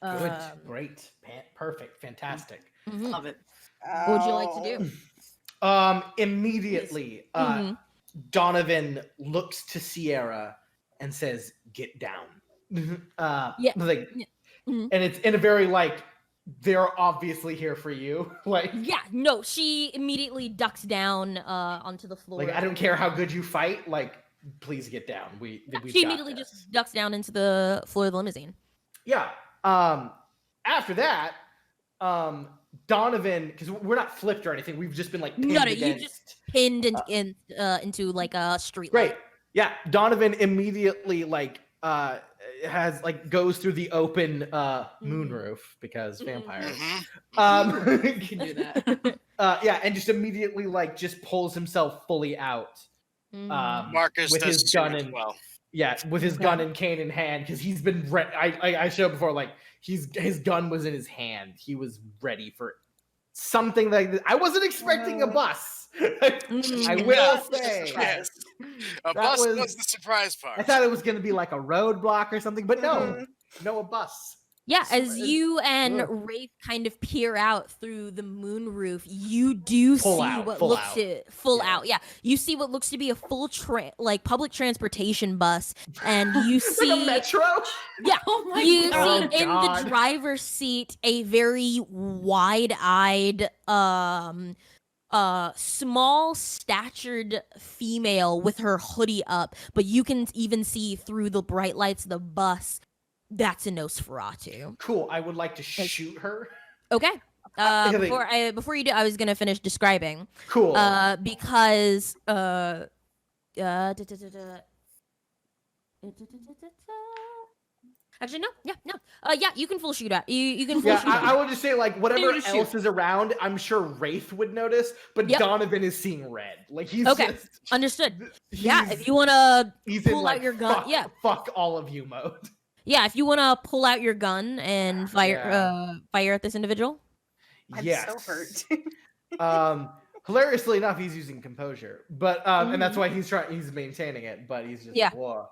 Good. Great. Perfect. Fantastic. Mhm. Love it. What would you like to do? Immediately, Donovan looks to Sierra and says, "Get down." Yeah. Like, Mhm. and it's in a very like, they're obviously here for you. Like, Yeah, no, she immediately ducks down onto the floor. like I don't care how good you fight. Like, please get down. We've She got immediately this. just ducks down into the floor of the limousine. Yeah. After that, Donovan, because we're not flipped or anything. We've just been like pinned No, you against. just pinned into like a street Great. light. Yeah, Donovan immediately has goes through the open moonroof because vampires. Mhm. You can do that. Yeah, and just immediately just pulls himself fully out. Marcus with does his too gun as and well. yeah, with his gun and cane in hand, because he's been I showed before, his gun was in his hand. He was ready for something like this. I wasn't expecting a bus. I will say. Yes. A That bus was- was the surprise part. I thought it was going to be like a roadblock or something, but no, a bus. Yeah, So as you and ugh. Wraith kind of peer out through the moonroof, you do Full see out, what full looks out. to full Yeah. out. Yeah, you see what looks to be a full public transportation bus, and you see Like a metro. yeah, Oh my you god. see in God. the driver's seat a very wide-eyed, small statured female with her hoodie up, but you can even see through the bright lights of the bus That's a Nosferatu. Cool. I would like to shoot her. Okay. Okay, Before you do, I was gonna finish describing. Cool. Because actually no, yeah, you can full shoot at you can full Yeah, shoot. I would just say like whatever just else shoot. is around, I'm sure Wraith would notice, but Yep. Donovan is seeing red. Like he's Okay. just Understood. he's, Yeah, if you wanna he's pull in, like, out your gun, fuck, yeah. fuck all of you mode. Yeah, if you wanna pull out your gun and fire fire at this individual. I'm Yes. so hurt. Hilariously enough, he's using composure, but and that's why he's maintaining it, but he's just Yeah. Whoa.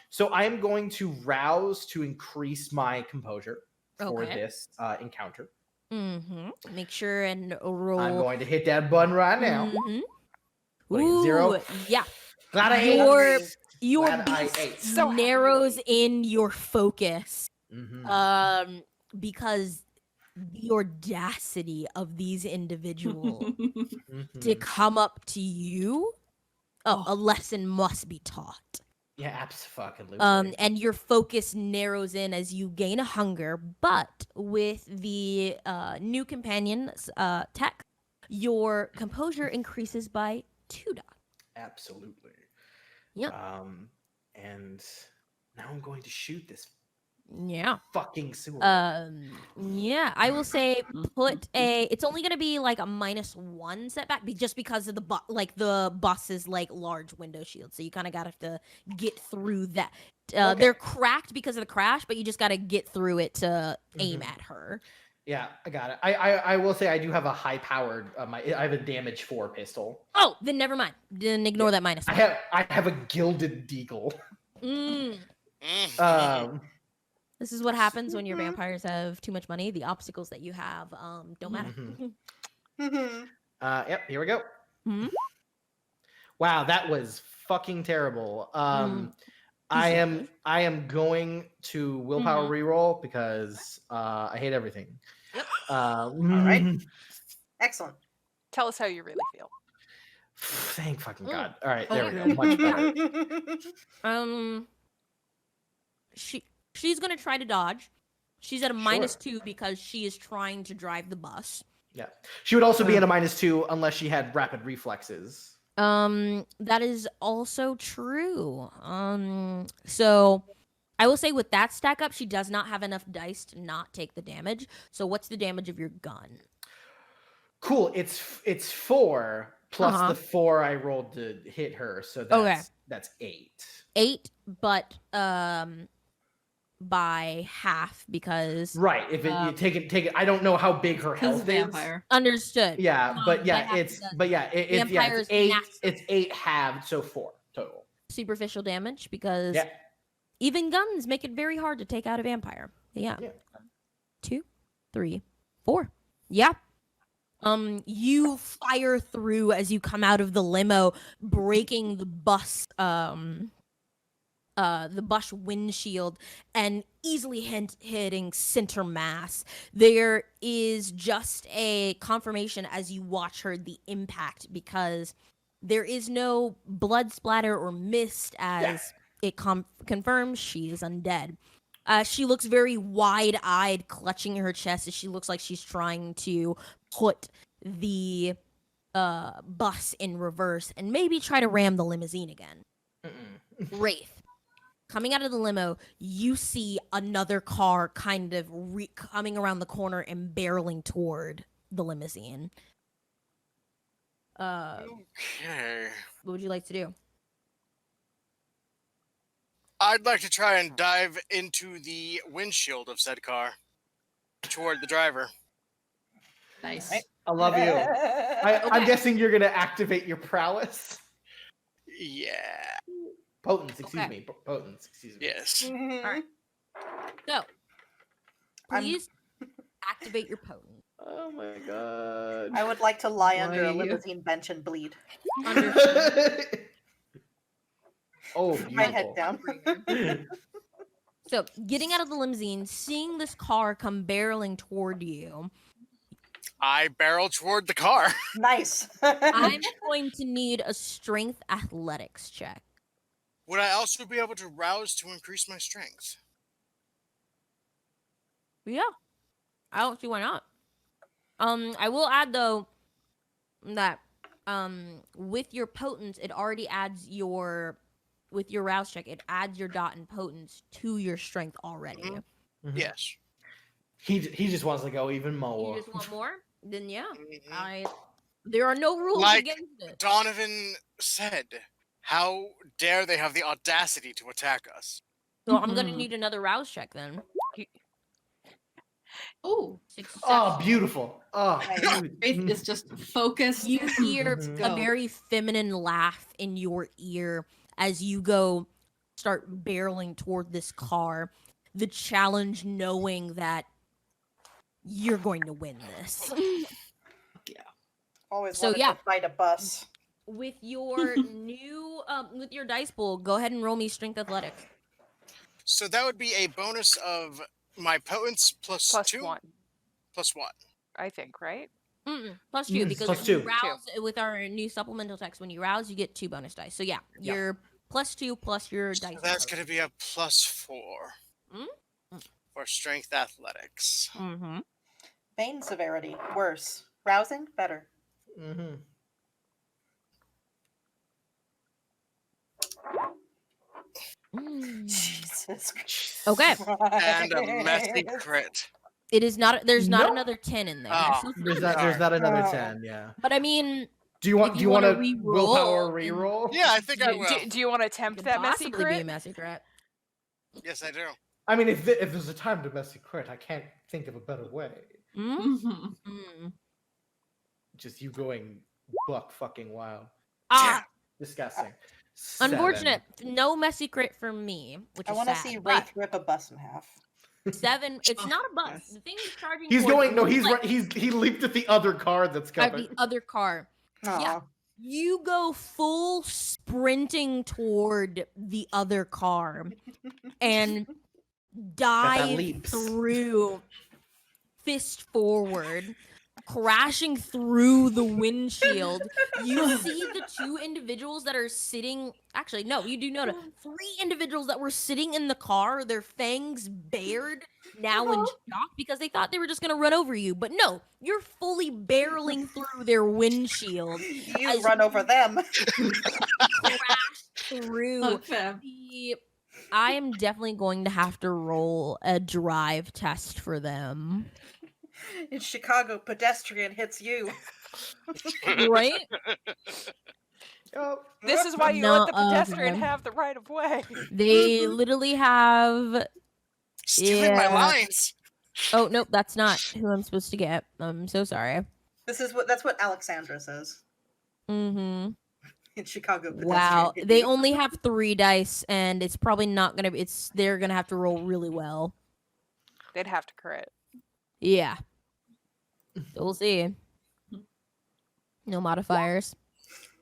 So I am going to rouse to increase my composure for Okay. this encounter. Make sure and roll. I'm going to hit that button right now. What, Ooh, 0? yeah. Glad I Your ate. your Glad I beast ate. So happy. narrows in your focus. Mhm. Because the audacity of these individuals Mhm. to come up to you, a lesson must be taught. Yeah, absolutely. And your focus narrows in as you gain a hunger, but with the new companion's tech, your composure increases by 2 dots. Absolutely. Yep. And now I'm going to shoot this Yeah. fucking sewer. Yeah, I will say it's only gonna be like a -1 setback just because of the the bus's like large window shield, so you kind of gotta have to get through that. Okay. They're cracked because of the crash, but you just gotta get through it to aim at her. Yeah, I got it. I will say I do have a high powered. I have a damage 4 pistol. Oh, then never mind. Then ignore that -1. I have a gilded deagle. This is what happens when your vampires have too much money. The obstacles that you have don't matter. Yep. Here we go. Mhm. Wow, that was fucking terrible. I am going to willpower reroll because I hate everything. Yep. All right. Excellent. Tell us how you really feel. Thank fucking God. All right, there we go. Much better. She's gonna try to dodge. She's at a -2 because she is trying to drive the bus. Yeah. She would also be at a -2 unless she had rapid reflexes. That is also true. So I will say with that stack up, she does not have enough dice to not take the damage. So what's the damage of your gun? Cool. It's 4 plus the 4 I rolled to hit her, so that's 8. 8, but by half because right. If you take it, I don't know how big her health is. Vampire. Understood. Yeah, it's 8. It's 8 halved, so 4 total. Superficial damage because even guns make it very hard to take out a vampire. Yeah. 2, 3, 4. Yeah. You fire through as you come out of the limo, breaking the bus windshield and easily hitting center mass. There is just a confirmation as you watch her the impact because there is no blood splatter or mist as it confirms she is undead. She looks very wide-eyed, clutching her chest as she looks like she's trying to put the bus in reverse and maybe try to ram the limousine again. Wraith. Coming out of the limo, you see another car kind of coming around the corner and barreling toward the limousine. Okay. What would you like to do? I'd like to try and dive into the windshield of said car toward the driver. Nice. I love you. I'm guessing you're gonna activate your prowess. Yeah. Potence, excuse me. Yes. All right. So, please activate your potent. Oh my God. I would like to lie under a Why? limousine bench and bleed. Oh, My head beautiful. down. So, getting out of the limousine, seeing this car come barreling toward you, I barrel toward the car. Nice. I'm going to need a strength athletics check. Would I also be able to rouse to increase my strength? Yeah, I don't see why not. I will add though that with your potence, it already adds your with your rouse check, it adds your dot and potence to your strength already. Mhm. Yes. He just wants to go even You more. just want more? Then yeah, Mhm. there are no rules Like against it. Donovan said, how dare they have the audacity to attack us? So I'm gonna need another rouse check then. Oh, Successful. Oh, beautiful. Oh, Faith is just focused. You hear Mhm. a very feminine laugh in your ear as you go start barreling toward this car. The challenge knowing that you're going to win this. Always So, wanted yeah. to fight a bus. With your new with your dice pool, go ahead and roll me strength athletics. So that would be a bonus of my potence plus Plus 2? 1, Plus 1. I think, right? Plus 2 because plus when you 2. rouse with our new supplemental text, when you rouse, you get 2 bonus dice. So yeah, you're plus 2 plus your So dice. that's going to be a plus 4 for strength athletics. Mm-hmm. Bane severity, worse. Rousing, better. Mm-hmm. Jesus Christ. Okay. And a messy crit. It is not. There's not Nope. another 10 in there. Oh, So it's There's not not. a There's miss. not another Oh. 10. Yeah. But I mean, Do you want? if Do you you want wanna to re-roll, willpower then reroll? yeah, I think I will. Do you want to it attempt could that messy possibly be a crit? messy crit. Yes, I do. I mean, if there's a time to messy crit, I can't think of a better way. Mm-hmm. Just you going buck fucking wild. Ah, Disgusting. unfortunate. No messy crit for me, which I is want to sad. see But Wraith rip a bus in half. 7. It's Oh, not a bus. yes. The thing he's charging. He's towards going. No, looks he's like he leaped at the other car that's at coming. the other car. Yeah. Aw. You go full sprinting toward the other car and dive leaps. through, fist forward, crashing through the windshield. You see the 2 individuals that are sitting. Actually, no, you do notice 3 individuals that were sitting in the car, their fangs bared, now in shock because they thought they were just going to run over you. But no, you're fully barreling through their windshield. You As run over them. crash through Okay. I am definitely going to have to roll a drive test for them. In Chicago, pedestrian hits you. Right? Oh, This is why you No, let the pedestrian okay. have the right of way. They literally have. Stealing my Yeah. lines. Oh, nope, that's not who I'm supposed to get. I'm so sorry. That's what Alexandra says. Mm-hmm. In Chicago, pedestrian Wow. hit They you. only have 3 dice, and it's probably not gonna be. They're gonna have to roll really well. They'd have to crit. Yeah. So we'll see. No modifiers.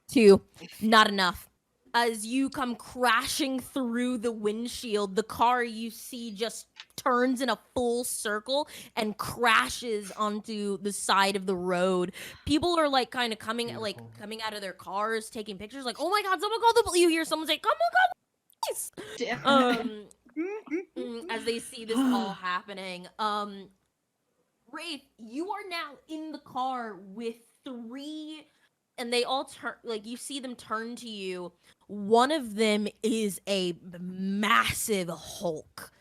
2. Not enough. As you come crashing through the windshield, the car you see just turns in a full circle and crashes onto the side of the road. People are like kind of coming out of their cars, taking pictures, like, "Oh my god, someone called the police!" You hear someone say, "Come on, call the police!" As they see this all happening. Wraith, you are now in the car with 3, and they all turn, like, you see them turn to you. One of them is a massive hulk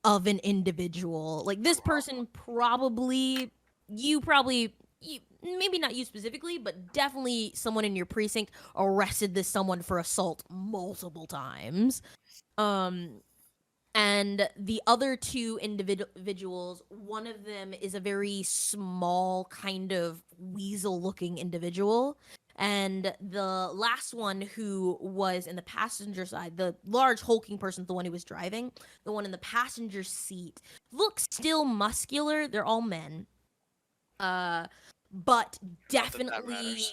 of an individual. Like, this person probably, maybe not you specifically, but definitely someone in your precinct arrested this someone for assault multiple times. And the other 2 individuals, one of them is a very small, kind of weasel-looking individual. And the last one, who was in the passenger side, the large hulking person, the one who was driving, the one in the passenger seat, looks still muscular. They're all men. But definitely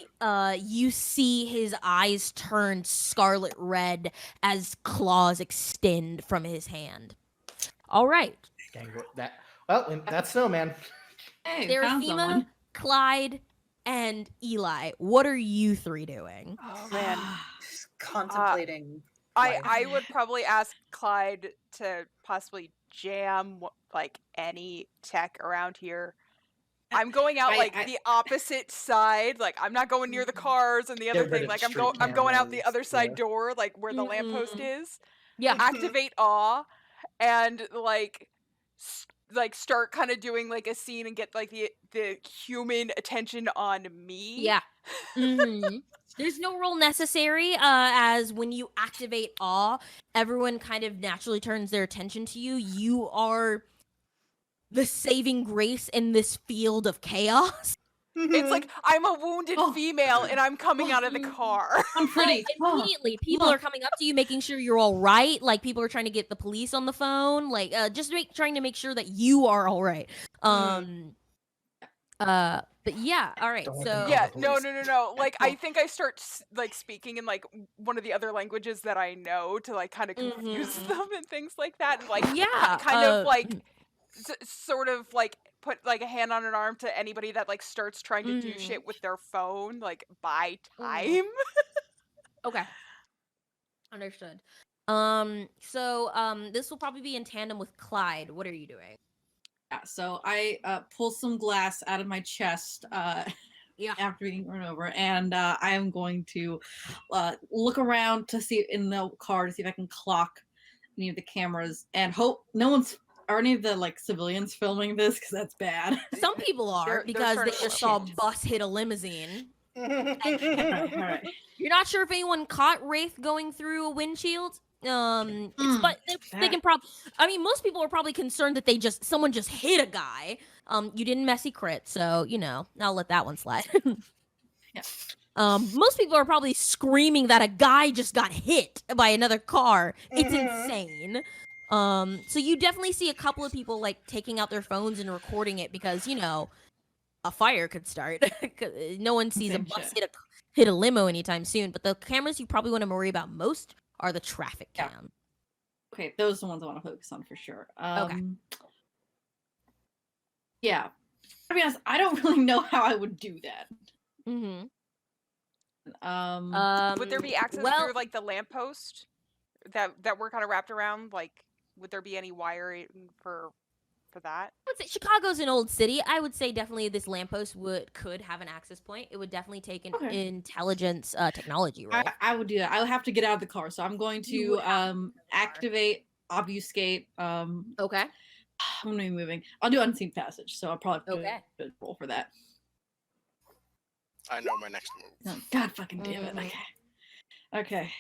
you see his eyes turn scarlet red as claws extend from his hand. All right. That's Snowman. Hey, found Seraphima, someone. Clyde, and Eli, what are you 3 doing? Oh man. Just contemplating. I would probably ask Clyde to possibly jam like any tech around here. I'm going out like the opposite side. Like I'm not going near the cars and the other Get rid thing. of Like street I'm going out the cameras, other side yeah. door, like where the lamppost is. Yeah. Activate awe, and like start kind of doing like a scene and get like the human attention on me. Yeah. There's no role necessary, as when you activate awe, everyone kind of naturally turns their attention to you. You are the saving grace in this field of chaos. It's like I'm a wounded female and I'm coming out of the car. I'm pretty. Immediately, people are coming up to you, making sure you're all right. Like people are trying to get the police on the phone. Like just trying to make sure that you are all right. But yeah, all right. Don't So Yeah, no. Like I think I start like speaking in like one of the other languages that I know to like kind of confuse them and things like that, and like kind of like sort of like put like a hand on an arm to anybody that like starts trying to do shit with their phone, like buy time. Okay. Understood. So this will probably be in tandem with Clyde. What are you doing? Yeah, so I pull some glass out of my chest after being run over, and I am going to look around to see in the car to see if I can clock any of the cameras and hope no one's or any of the like civilians filming this because that's bad. Some people are They're because they turning just saw a shit. bus hit a limousine. All right. You're not sure if anyone caught Wraith going through a windshield. But they can probably. I mean, most people are probably concerned that someone just hit a guy. You didn't messy crit, so you know I'll let that one slide. Yeah. Most people are probably screaming that a guy just got hit by another car. It's insane. So you definitely see a couple of people like taking out their phones and recording it because you know a fire could start. No one sees a bus hit a limo anytime soon. But the cameras you probably want to worry about most are the traffic cam. Okay, those are the ones I want to focus on for sure. Okay. Yeah. To be honest, I don't really know how I would do that. Would there be access through like the lamppost that we're kind of wrapped around? Like, would there be any wiring for that? I would say Chicago's an old city. I would say definitely this lamppost could have an access point. It would definitely take an intelligence technology roll. I would do that. I would have to get out of the car, so I'm going to activate obfuscate. Okay. I'm gonna be moving. I'll do unseen passage, so I'll probably have to roll for that. I know my next move. Oh, God fucking damn it. Okay.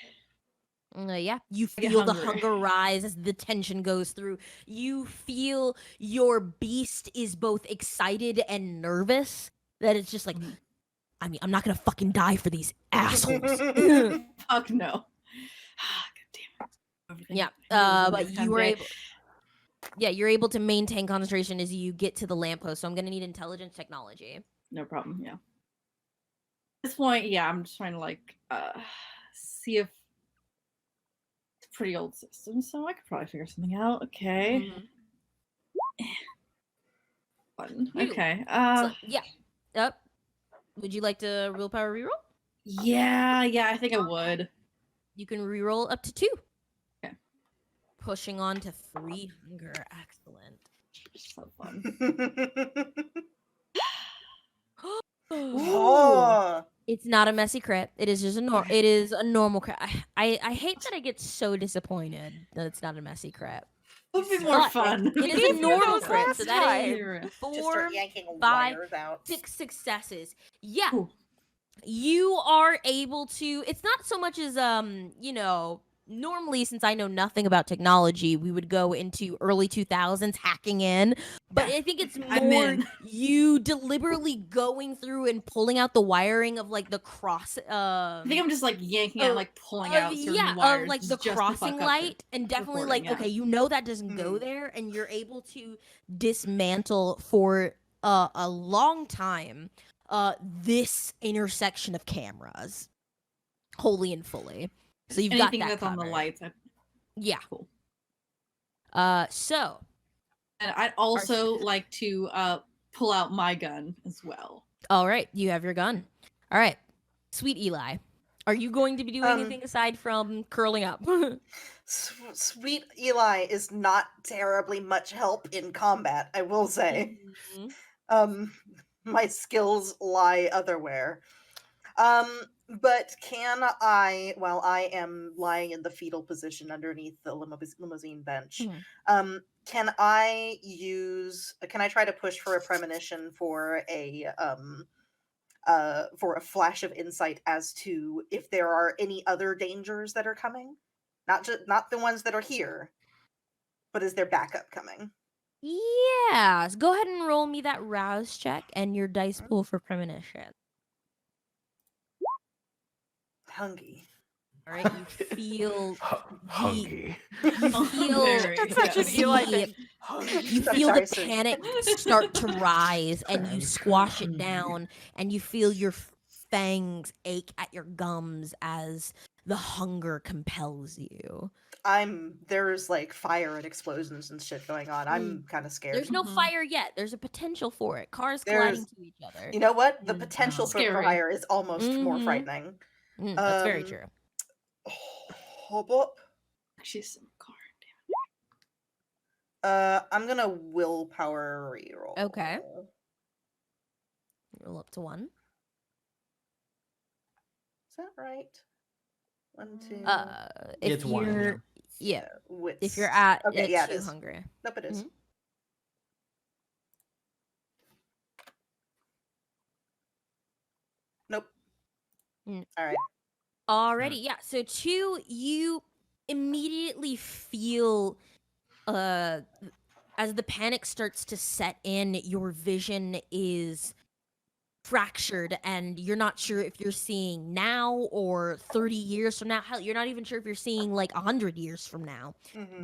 Yeah, you feel the hunger rise as the tension goes through. You feel your beast is both excited and nervous. That it's just like, I mean, I'm not gonna fucking die for these assholes. Fuck no. God damn it. Yeah, but you were able. Yeah, you're able to maintain concentration as you get to the lamppost. So I'm gonna need intelligence technology. No problem. Yeah. At this point, yeah, I'm just trying to like see if it's a pretty old system, so I could probably figure something out. Okay. Button. Okay. Yep. Would you like to willpower reroll? Yeah, I think I would. You can reroll up to 2. Okay. Pushing on to 3 hunger. Excellent. So fun. Oh. It's not a messy crit. It is just it is a normal crit. I hate that I get so disappointed that it's not a messy crit. It would be more fun. It is a normal crit, so that is Just 4, start yanking 5, wires out. 6 successes. Yeah. Ooh. You are able to. It's not so much as normally, since I know nothing about technology, we would go into early 2000s hacking in. But I think it's more you deliberately going through and pulling out the wiring of like the cross. I think I'm just like yanking out, like pulling out certain wires. Of like the crossing light, and definitely like okay, you know that doesn't go there, and you're able to dismantle for a long time this intersection of cameras, wholly and fully. So you've anything got that that's on the covered. lights. Yeah. Cool. So. And I'd also like to pull out my gun as well. All right, you have your gun. All right, sweet Eli. Are you going to be doing anything aside from curling up? Sweet Eli is not terribly much help in combat, I will say. My skills lie otherwhere. But can I, while I am lying in the fetal position underneath the limousine bench, can I try to push for a premonition for a flash of insight as to if there are any other dangers that are coming? Not the ones that are here, but is there backup coming? Yeah. So go ahead and roll me that rouse check and your dice pool for premonition. Hungry. All right, you feel hungry. You feel It's such an Eli thing. You feel the panic start to rise, and you squash it down, and you feel your fangs ache at your gums as the hunger compels you. There's like fire and explosions and shit going on. I'm kind of scared. There's no fire yet. There's a potential for it. Cars colliding to each other. You know what? The potential for Scary. fire is almost more frightening. That's very true. Hop up. She's so I'm gonna willpower reroll. Okay. Roll up to 1. Is that right? 1, 2. If It's 1. you're Wits. if you're at Okay, it's yeah, it 2 is. hungry. Nope, it is. Nope. All right. Already, yeah. So 2, you immediately feel as the panic starts to set in, your vision is fractured and you're not sure if you're seeing now or 30 years from now. Hell, you're not even sure if you're seeing like 100 years from now.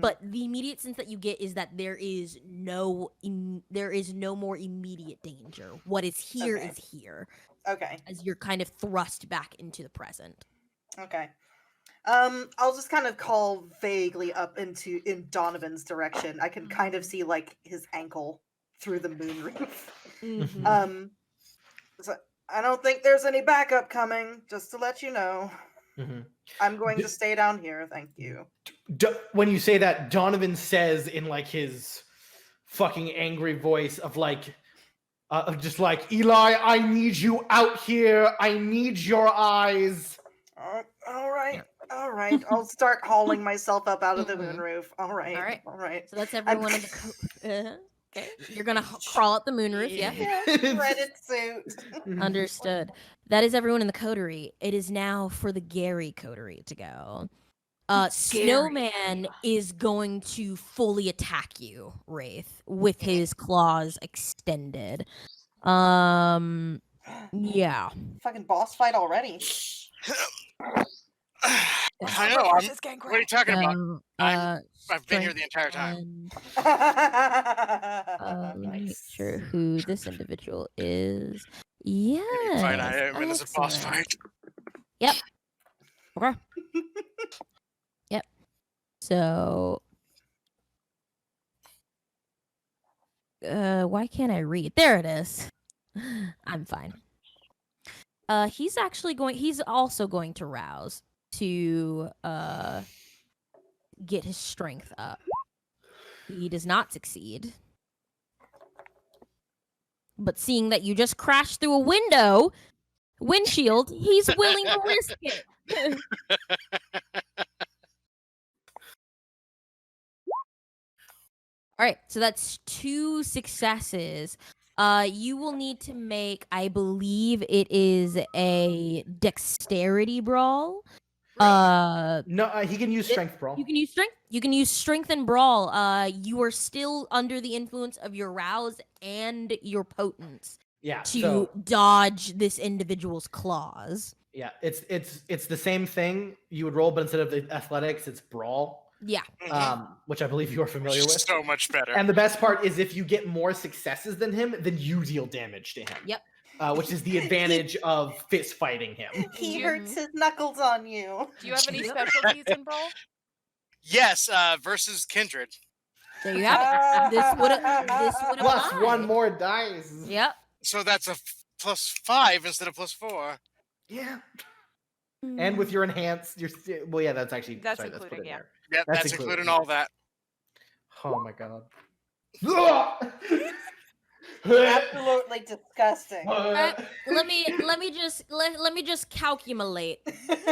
But the immediate sense that you get is that there is no more immediate danger. What is here is here. Okay. As you're kind of thrust back into the present. Okay. I'll just kind of call vaguely up in Donovan's direction. I can kind of see like his ankle through the moonroof. So I don't think there's any backup coming, just to let you know. I'm going to stay down here, thank you. When you say that, Donovan says in like his fucking angry voice of like, just like, Eli, I need you out here. I need your eyes. All right. I'll start hauling myself up out of the moonroof. All right. So that's everyone in the okay. You're gonna crawl up the moonroof, yeah? Threaded suit. Understood. That is everyone in the coterie. It is now for the Gary coterie to go. Snowman is going to fully attack you, Wraith, with his claws extended. Yeah. Fucking boss fight already. I know. What are you talking about? I've been here the entire time. Let me make sure who this individual is. Yes. Fine, it's a boss fight. Yep. Okay. Yep. So, why can't I read? There it is. I'm fine. He's also going to rouse to get his strength up. He does not succeed. But seeing that you just crashed through a windshield, he's willing to risk it. All right, so that's 2 successes. You will need to make, I believe it is a dexterity brawl. No, he can use strength brawl. You can use strength. You can use strength and brawl. You are still under the influence of your rouse and your potence. Yeah. To dodge this individual's claws. Yeah, it's the same thing you would roll, but instead of the athletics, it's brawl. Yeah. Which I believe you're familiar with. So much better. And the best part is if you get more successes than him, then you deal damage to him. Yep. Which is the advantage of fist fighting him. He hurts his knuckles on you. Do you have any specialties in brawl? Yes, versus Kindred. There you have it. This would Plus apply. 1 more dice. Yep. So that's a +5 instead of +4. Yeah. And with your enhanced, well, yeah, that's actually That's sorry, that's including, put in yeah. there. Yep, that's including all that. Oh my god. Absolutely disgusting. Let me just calculate.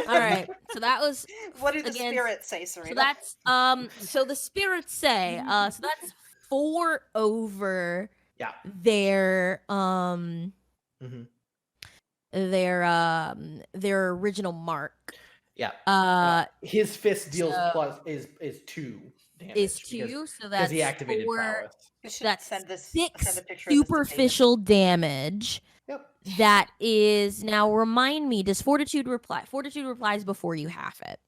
All right, so that was What do the against. spirits say, So Serena? that's So the spirits say so that's 4 over. Yeah. Their Mhm. their original mark. Yeah. His fist deals so plus is 2 damage. is 2, so because that's he activated 4. prowess. We should That's send a 6 picture of this to David. superficial damage. Yep. That is now. Remind me, does Fortitude reply? Fortitude replies before you half it.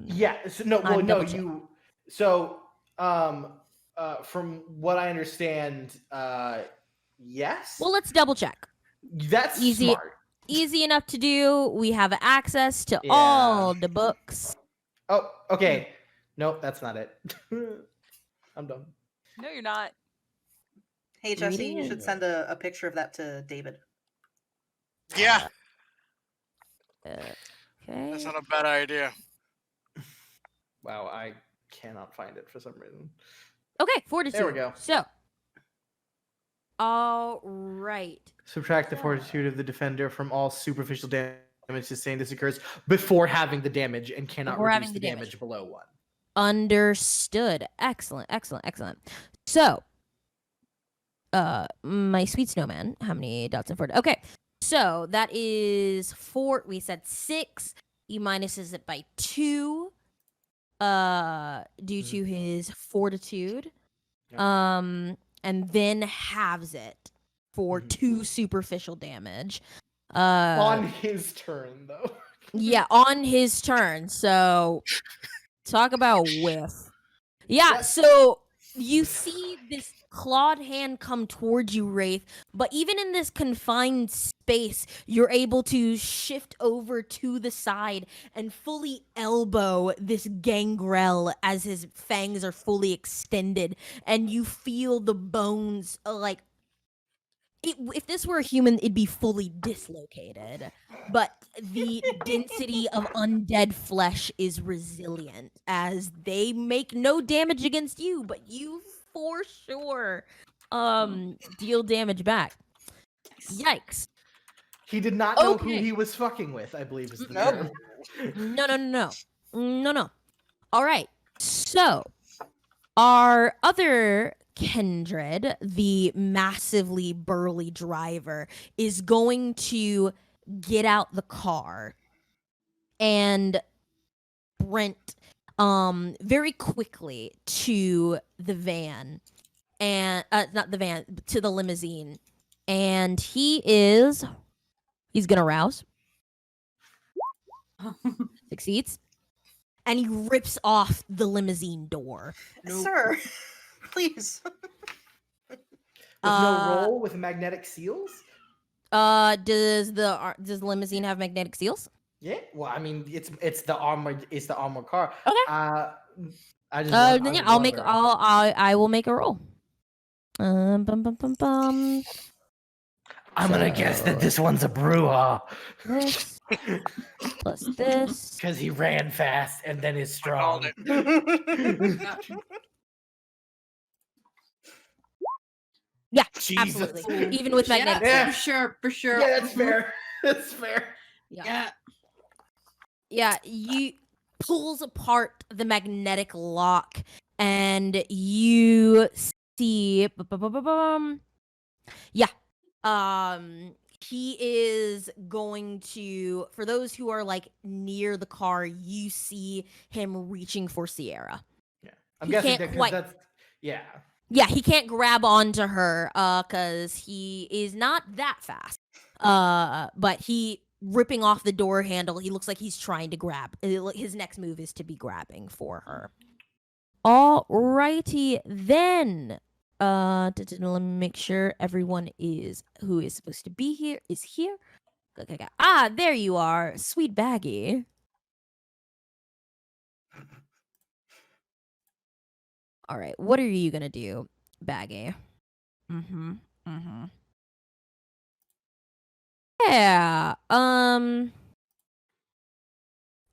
Yeah. So, no. Well, I'm no. double-checking. You. So, from what I understand, yes. Well, let's double check. That's Easy. smart. Easy enough to do. We have access to Yeah. all the books. Oh, okay. Nope, that's not it. I'm done. No, you're not. Hey, Jesse, Reading you it. should send a picture of that to David. Yeah, Okay. that's not a bad idea. Wow, I cannot find it for some reason. Okay, Fortitude. There we go. So, all right. Subtract the fortitude of the defender from all superficial damage sustained. This occurs before having the damage and cannot Before reduce having the the damage damage. below 1. Understood. Excellent. So, my sweet snowman. How many dots in Fortitude? Okay, so that is 4. We said 6. He minuses it by 2. Due to his fortitude. Yep. And then halves it for 2 superficial damage. On his turn, though. Yeah, on his turn. So talk about whiff. Yeah, Yep. so you see this clawed hand come towards you, Wraith, but even in this confined space, you're able to shift over to the side and fully elbow this gangrel as his fangs are fully extended, and you feel the bones if this were a human, it'd be fully dislocated. But the density of undead flesh is resilient, as they make no damage against you, but you for sure deal damage back. Yikes. He did not know who Okay. he was fucking with, I believe is the Nope. term. No. All right. So, our other kindred, the massively burly driver, is going to get out the car and sprint very quickly to the van, and not the van, to the limousine, and he's gonna rouse. Succeeds, and he rips off the limousine door. Sir, please. With no roll with magnetic seals? Does the limousine have magnetic seals? Yeah. Well, I mean, it's the armored car. Okay. I just Then yeah, I will make a roll. Bum bum bum bum. I'm gonna guess that this one's a Bruja. This plus this. Because he ran fast and then is I called strong. it. Yeah, Jesus. absolutely. Even with magnetic Yeah, seals. for sure. Yeah, that's fair. That's fair. Yeah, you pulls apart the magnetic lock, and you see. Yeah. He is going to. For those who are like near the car, you see him reaching for Sierra. Yeah, I'm He guessing can't that quite- that's yeah. Yeah, he can't grab onto her, cause he is not that fast. But he ripping off the door handle. He looks like he's trying to grab. His next move is to be grabbing for her. Alrighty then. Let me make sure everyone who is supposed to be here is here. Okay. Ah, there you are, sweet Baggy. All right, what are you gonna do, Baggy? Yeah.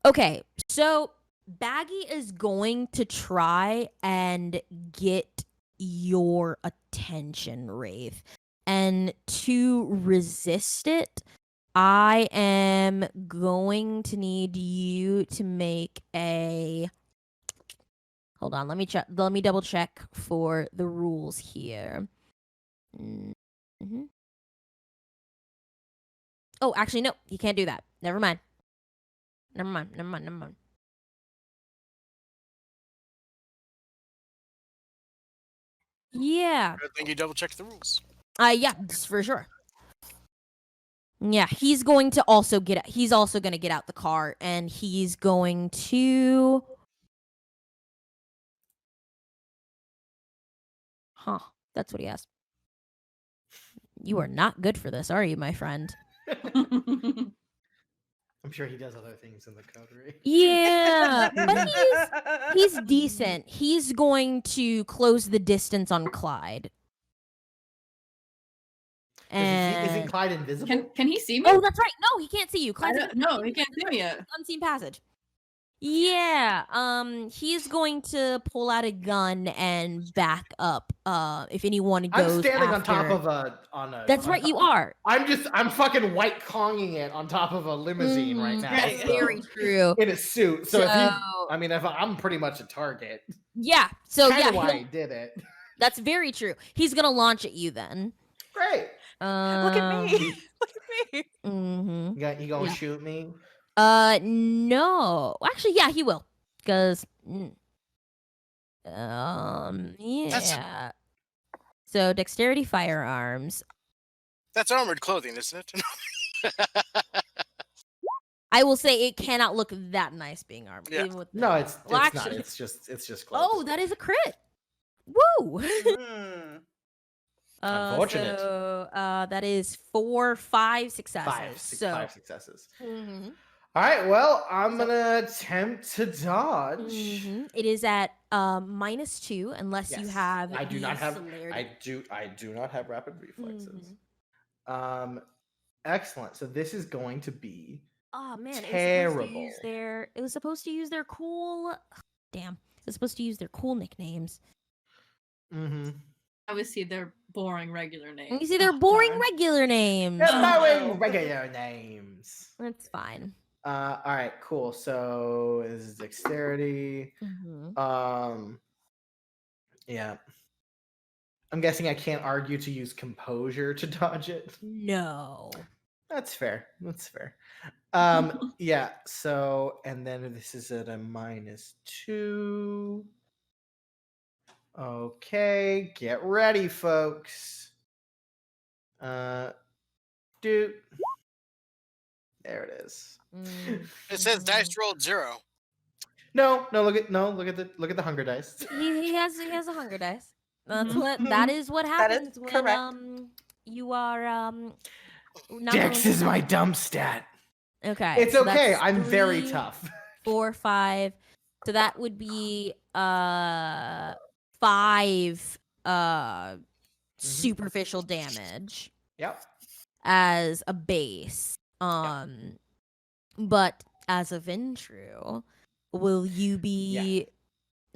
Okay, so Baggy is going to try and get your attention, Wraith. And to resist it, I am going to need you to make a... Hold on, let me check. Let me double check for the rules here. Mm-hmm. Oh, actually, no, you can't do that. Never mind. Never mind. Yeah. Good thing you double checked the rules. Yeah, for sure. Yeah, he's going to also get. He's also going to get out the car, and he's going to. Huh? That's what he asked. You are not good for this, are you, my friend? I'm sure he does other things in the coterie. Yeah, but he's decent. He's going to close the distance on Clyde. And Isn't Clyde invisible? Can he see me? Oh, that's right. No, he can't see you. I Clyde's don't, no, he can't see me yet. unseen passage. Yeah. He's going to pull out a gun and back up. If anyone goes I'm standing after... on top of a. That's right, you are. I'm fucking white Konging it on top of a limousine right now. That's so- very true. In a suit. So if I'm pretty much a target. Yeah. So Kinda yeah, why I did it. that's very true. He's gonna launch at you then. Great. Look at me. Look at me. Mm-hmm. You gonna shoot me? No. Actually, yeah, he will. Because, yeah. So, dexterity firearms. That's armored clothing, isn't it? I will say it cannot look that nice being armed. Yeah. Even with No, it's Well, not. actually- It's just close. Oh, that is a crit. Woo! Unfortunate. So, that is 5 successes. Five successes. Mhm. All right. Well, I'm gonna attempt to dodge. Mhm. It is at -2 unless you Yes. have. I do not the have. celerity. I do not have rapid reflexes. Mhm. Excellent. So this is going to be. Oh man, Terrible. It was supposed to use their cool. Damn, it was supposed to use their cool nicknames. Mm-hmm. Obviously, they're boring regular names. You see, they're boring regular names. They're boring regular names. That's fine. All right. Cool. So this is dexterity. Mhm. Yeah. I'm guessing I can't argue to use composure to dodge it. No. That's fair. Yeah, so and then this is at a -2. Okay, get ready, folks. Dude. There it is. It says dice rolled 0. No, look at the hunger dice. He has a hunger dice. That's Mhm. what that is what That is happens when correct. you are not Dex going is to- my dumb stat. Okay. It's so okay. that's I'm very 3, tough. 4, 5. So that would be 5 superficial damage Yep. as a base. But as a Ventru, will you be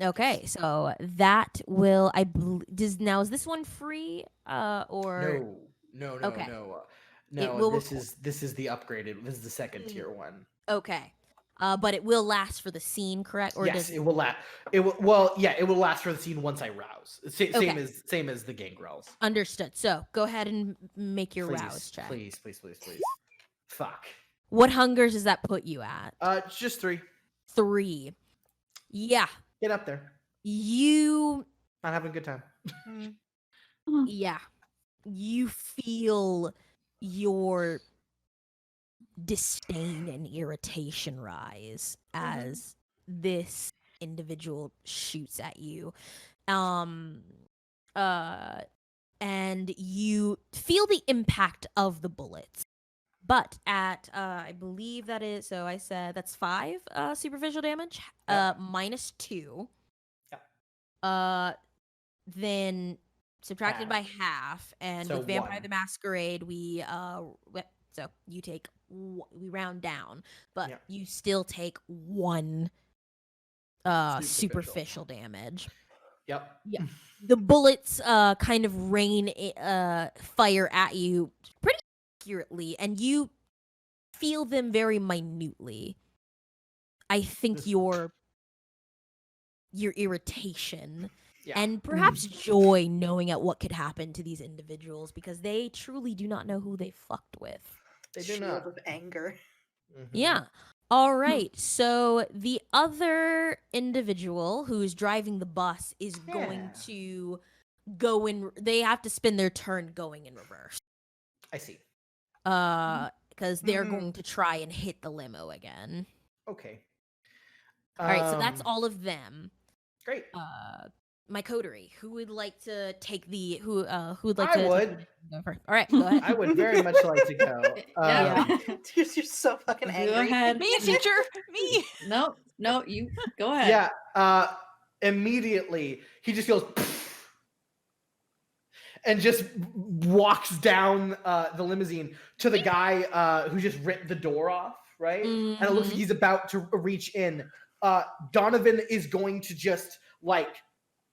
okay? So that will now is this one free or No. Okay. No, will this is the upgraded. This is the second tier one. okay? But it will last for the scene, correct? Or Yes, does it will last. It will. Well, yeah, it will last for the scene once I rouse. Same Okay. as the gangrels. Understood. So go ahead and make your Please, rouse check. please. Fuck. What hungers does that put you at? It's just 3. 3. Yeah. Get up there. You Not having a good time. yeah. You feel your disdain and irritation rise as this individual shoots at you. And you feel the impact of the bullets. But at I believe that is, so I said that's 5 superficial damage, Yep. -2. Yep. Then subtracted by half, and So with Vampire 1. the Masquerade, we so you take we round down, but Yeah. you still take 1 superficial damage. Yep. Yeah. The bullets kind of rain fire at you pretty accurately, and you feel them very minutely. I think your irritation and perhaps joy knowing at what could happen to these individuals, because they truly do not know who they fucked with. They do Shield not. of anger. Yeah. All right. So the other individual who's driving the bus is going to go in. They have to spin their turn going in reverse. I see. Because they're going to try and hit the limo again. Okay. All right. So that's all of them. Great. My coterie. Who would like to take the who would like I to would. go first? All right, go ahead. I would very much like to go. Yeah. You're so fucking angry. Go ahead. Me, teacher, me. No, you go ahead. Yeah. Immediately he just goes and just walks down the limousine to the guy who just ripped the door off, right? And it looks like he's about to reach in. Donovan is going to just like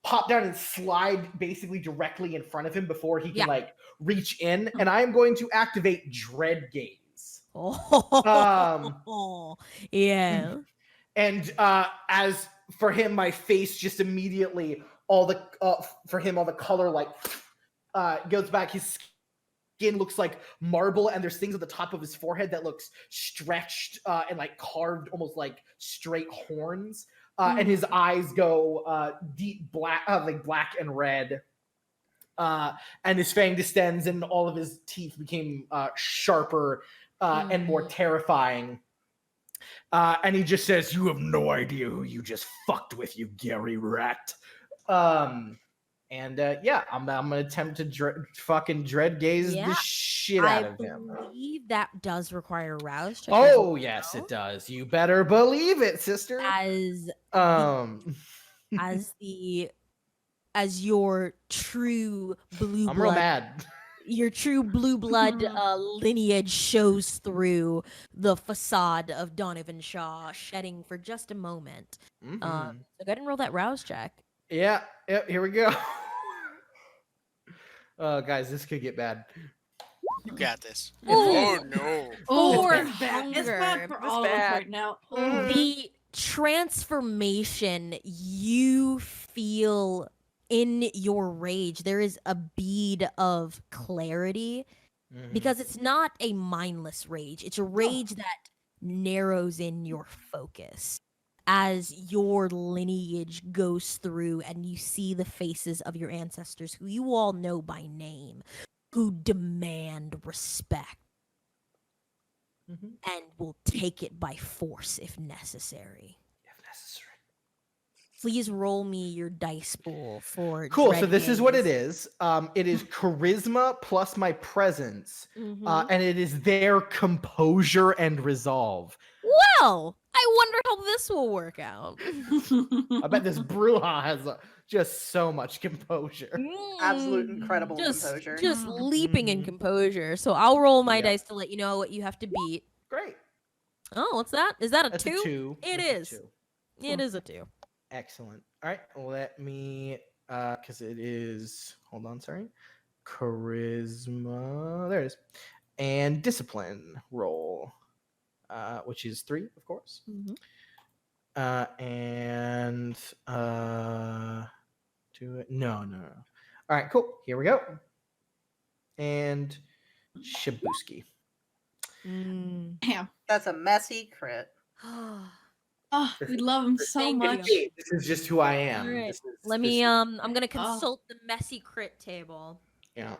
pop down and slide basically directly in front of him before he can like reach in, and I am going to activate Dread Gaze. Yeah. And as for him, my face just immediately all the color like goes back. His skin looks like marble, and there's things at the top of his forehead that looks stretched and like carved, almost like straight horns. And his eyes go deep black, like black and red. And his fang distends, and all of his teeth became sharper and more terrifying. And he just says, "You have no idea who you just fucked with, you Gary rat." I'm gonna attempt to fucking dread gaze the shit out of him. I believe that does require a rouse check. Oh yes, it does. You better believe it, sister. As your true blue I'm blood, real mad. Your true blue blood lineage shows through the facade of Donovan Shaw, shedding for just a moment. So go ahead and roll that rouse check. Yeah, here we go. Guys, this could get bad. You got this. Ooh. Oh no. For it's bad. It's bad for all of us right now. The transformation you feel in your rage, there is a bead of clarity, because it's not a mindless rage. It's a rage that narrows in your focus as your lineage goes through, and you see the faces of your ancestors who you all know by name, who demand respect and will take it by force if necessary. Please roll me your dice pool for cool. Dread So this Gaze. is what it is. It is charisma plus my presence, and it is their composure and resolve. Well, I wonder how this will work out. I bet this Bruja has just so much composure. Absolute incredible composure. Just leaping in composure. So I'll roll my dice to let you know what you have to beat. Great. Oh, what's that? Is that a That's 2? a 2. It That's is. a 2. It is a 2. Excellent. All right, let me because it is, hold on, sorry, charisma, there it is, and discipline roll, which is 3, of course. And do it, no. All right, cool, here we go. And Shibuski. Damn. That's a messy crit. Oh, we love him so Thank much. you. This is just who I am. All right. This is, Let me I'm gonna consult the messy crit table. Yeah.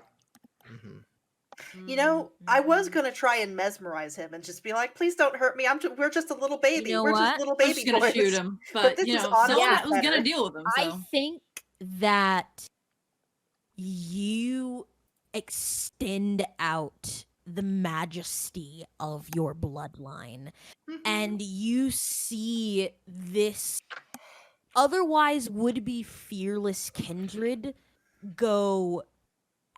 You know, I was gonna try and mesmerize him and just be like, "Please don't hurt me. We're just a little baby. know We're what? just little I was baby just gonna boys." shoot him, But but this you is know, honestly someone was better. gonna deal with him. So. I think that you extend out the majesty of your bloodline, and you see this otherwise would be fearless kindred go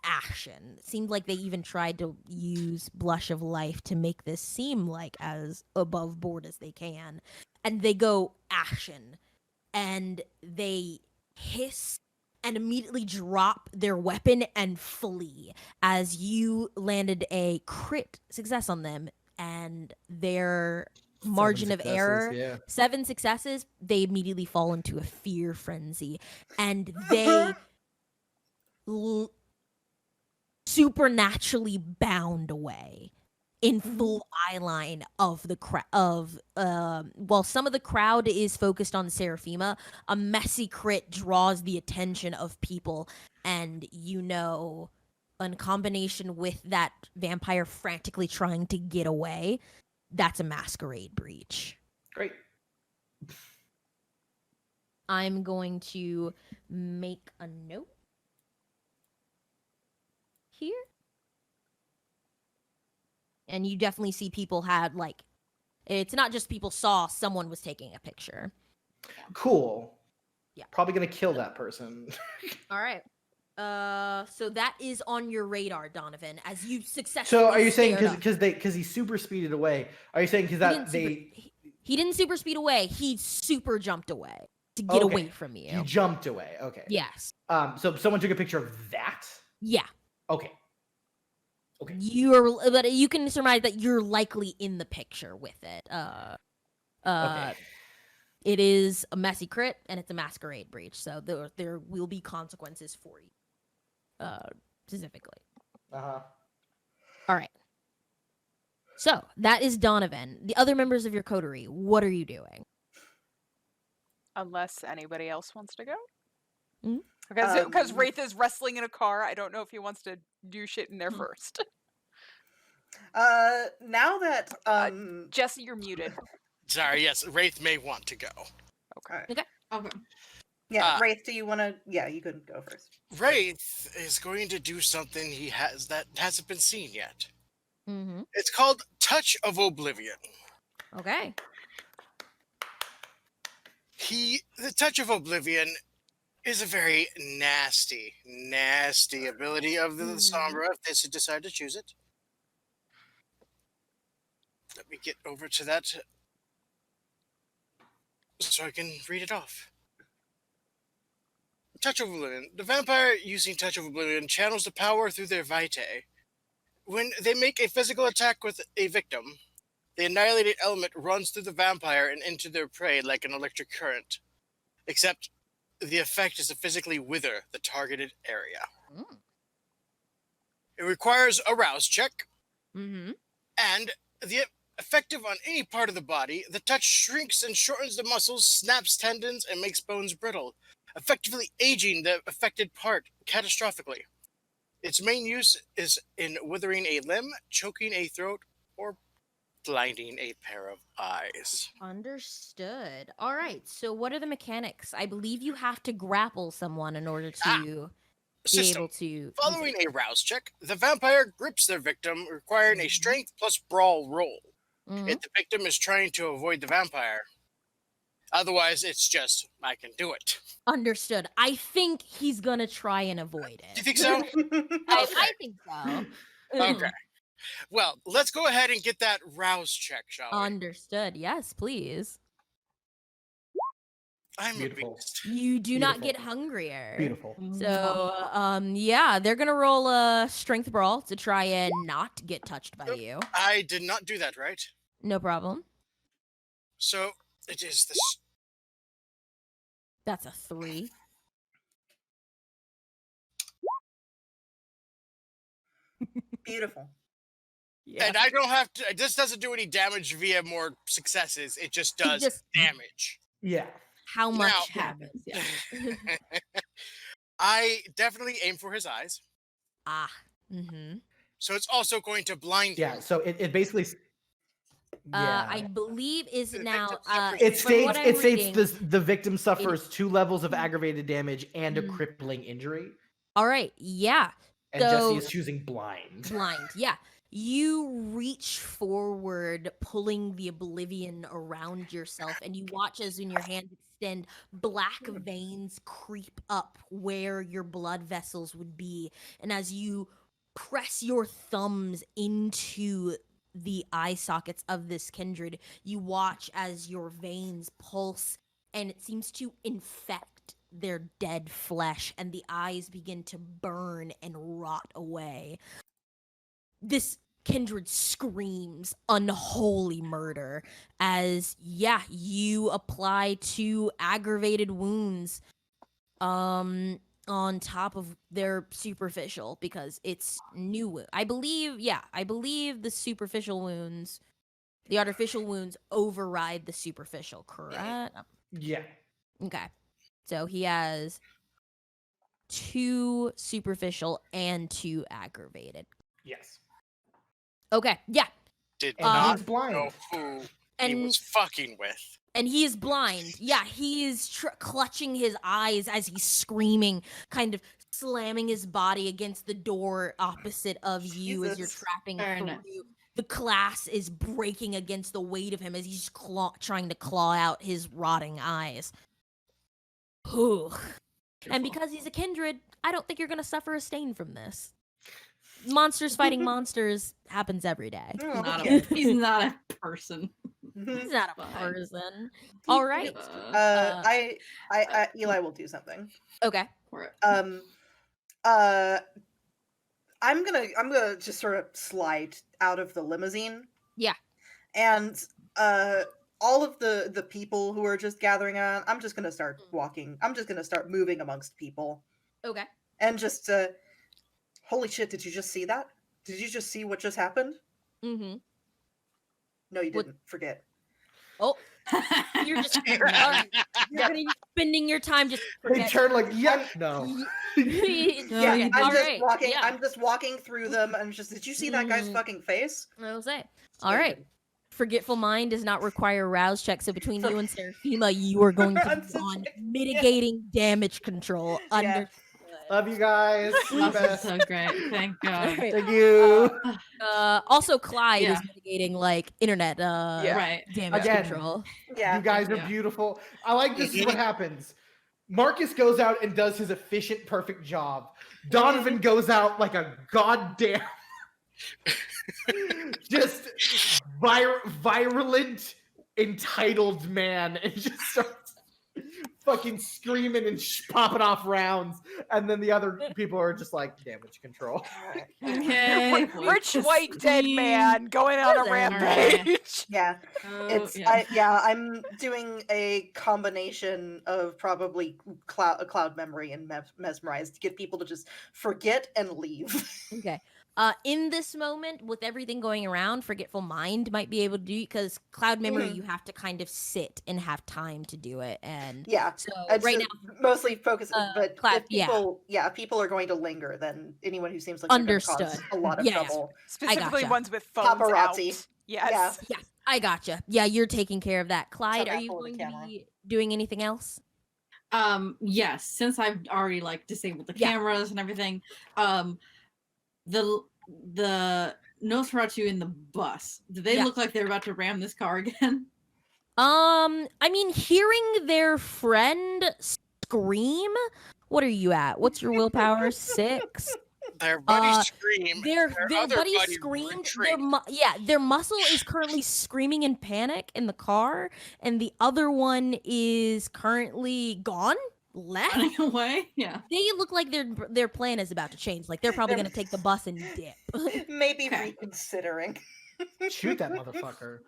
action. It seemed like they even tried to use Blush of Life to make this seem like as above board as they can. And they go action. And they hiss and immediately drop their weapon and flee as you landed a crit success on them. And their margin of error, 7 successes, they immediately fall into a fear frenzy. And they supernaturally bound away in full eye line of the while some of the crowd is focused on Seraphima, a messy crit draws the attention of people, and in combination with that vampire frantically trying to get away, that's a masquerade breach. Great. I'm going to make a note here. And you definitely see people had, like, it's not just people saw someone was taking a picture. Cool. Yeah. Probably going to kill that person. All right. So that is on your radar, Donovan, as you successfully. So are you saying because he super speeded away? Are you saying because that he didn't super speed away? He super jumped away to get away from you. He jumped away. Okay. Yes. So someone took a picture of that. Yeah. Okay. But you can surmise that you're likely in the picture with it. Okay. It is a messy crit and it's a masquerade breach, so there will be consequences for you, specifically. Uh-huh. All right. So that is Donovan. The other members of your coterie, what are you doing? Unless anybody else wants to go. Mm-hmm. Because Wraith is wrestling in a car. I don't know if he wants to do shit in there first. Now that Jesse, you're muted. Sorry, yes, Wraith may want to go. Okay. Okay. Yeah, Wraith, do you want to? Yeah, you can go first. Wraith is going to do something he has that hasn't been seen yet. Mm-hmm. It's called Touch of Oblivion. Okay. The Touch of Oblivion is a very nasty ability of the Sombra if they decide to choose it. Let me get over to that so I can read it off. Touch of Oblivion. The vampire using Touch of Oblivion channels the power through their vitae. When they make a physical attack with a victim, the annihilated element runs through the vampire and into their prey like an electric current, except the effect is to physically wither the targeted area. Mm. It requires a rouse check, Mm-hmm. and the effective on any part of the body, the touch shrinks and shortens the muscles, snaps tendons, and makes bones brittle, effectively aging the affected part catastrophically. Its main use is in withering a limb, choking a throat, or blinding a pair of eyes. Understood. All right. So what are the mechanics? I believe you have to grapple someone in order to be able to. Following a rouse check, the vampire grips their victim, requiring a strength plus brawl roll. Mm-hmm. If the victim is trying to avoid the vampire. Otherwise, it's just, I can do it. Understood. I think he's gonna try and avoid it. Do you think so? I think so. Okay. Well, let's go ahead and get that rouse check, shall we? Understood. Yes, please. I'm Beautiful. a beast. You do not get hungrier. Beautiful. So, yeah, they're gonna roll a strength brawl to try and not get touched by you. I did not do that, right? No problem. So, it is this. That's a 3. Beautiful. Yeah. And I don't have to. This doesn't do any damage via more successes. It just does damage. Yeah. How much Now- happens? Yeah. I definitely aim for his eyes. Mm-hmm. So it's also going to blind him. Yeah. So it basically. Yeah. I believe is The now. victim suffers- It from what states I'm reading- the victim suffers 2 levels of aggravated damage and a crippling injury. All right. Yeah. And So- Jesse is choosing blind. Blind. Yeah. You reach forward sword, pulling the oblivion around yourself, and you watch as in your hands extend, black veins creep up where your blood vessels would be, and as you press your thumbs into the eye sockets of this kindred, you watch as your veins pulse, and it seems to infect their dead flesh, and the eyes begin to burn and rot away. This kindred screams unholy murder as, you apply 2 aggravated wounds on top of their superficial, because it's new. I believe the superficial wounds, the artificial wounds override the superficial, correct? Yeah. Okay. So he has 2 superficial and 2 aggravated. Yes. Okay. Yeah. Did And not he's blind. know who he And was fucking with. and he is blind. Yeah, he is clutching his eyes as he's screaming, kind of slamming his body against the door opposite of you as you're Jesus. trapping Very through. nice. The glass is breaking against the weight of him as he's trying to claw out his rotting eyes. Whew. And because he's a kindred, I don't think you're going to suffer a stain from this. Monsters fighting monsters happens every day. Oh, Not okay. he's not a person. He's not a Fine. person. All right. Eli will do something. Okay. For it. I'm gonna just sort of slide out of the limousine. Yeah. And all of the people who are just gathering around, I'm just gonna start walking. I'm just gonna start moving amongst people. Okay. And just holy shit, did you just see that? Did you just see what just happened? Mm-hmm. No, you What- didn't. Forget. Oh, you're just all right. You're gonna be spending your time just They forget. turn like, yeah, no. Yeah, you I'm all just right. walking. Yeah. I'm just walking through them, and just, did you see that guy's fucking face? I'll say. All right. Forgetful mind does not require a rouse check, so between you and Seraphima, you are going to I'm be so on sorry. mitigating damage control. Yeah. Understood. Love you guys. You're the This is best. so great. Thank All God. right. Thank you. Also, Clyde Yeah. is mitigating like internet Right. damage Again. control. Yeah. You guys are Yeah. beautiful. I like this is what happens. Marcus goes out and does his efficient, perfect job. Donovan goes out like a goddamn just virulent, entitled man and just starts fucking screaming and popping off rounds. And then the other people are just like, damage control. Okay. Rich white dead man going on a Alright. rampage. Yeah. I'm doing a combination of probably cloud memory and mesmerize to get people to just forget and leave. Okay. In this moment, with everything going around, Forgetful Mind might be able to do, because Cloud Memory, you have to kind of sit and have time to do it. And Yeah. so It's right now, mostly focus, but Cloud- if people are going to linger, then anyone who seems like they're going to cause Understood. a lot of Yeah, yeah. trouble. Specifically gotcha. ones with phones Paparazzi. out. Yes. yeah, I gotcha. Yeah, you're taking care of that. Clyde, Tell are that you for the going to camera. be doing anything else? Yes, since I've already like disabled the Yeah. cameras and everything, the Nosferatu in the bus, do they Yeah. look like they're about to ram this car again? I mean, hearing their friend scream. What are you at? What's your willpower? 6. Their buddy screamed. Their other buddy buddy screamed. retreat. Their muscle is currently screaming in panic in the car, and the other one is currently gone, left. Running away? Yeah. They look like their plan is about to change. Like they're probably They're- gonna take the bus and dip. Maybe Okay. reconsidering. Shoot that motherfucker.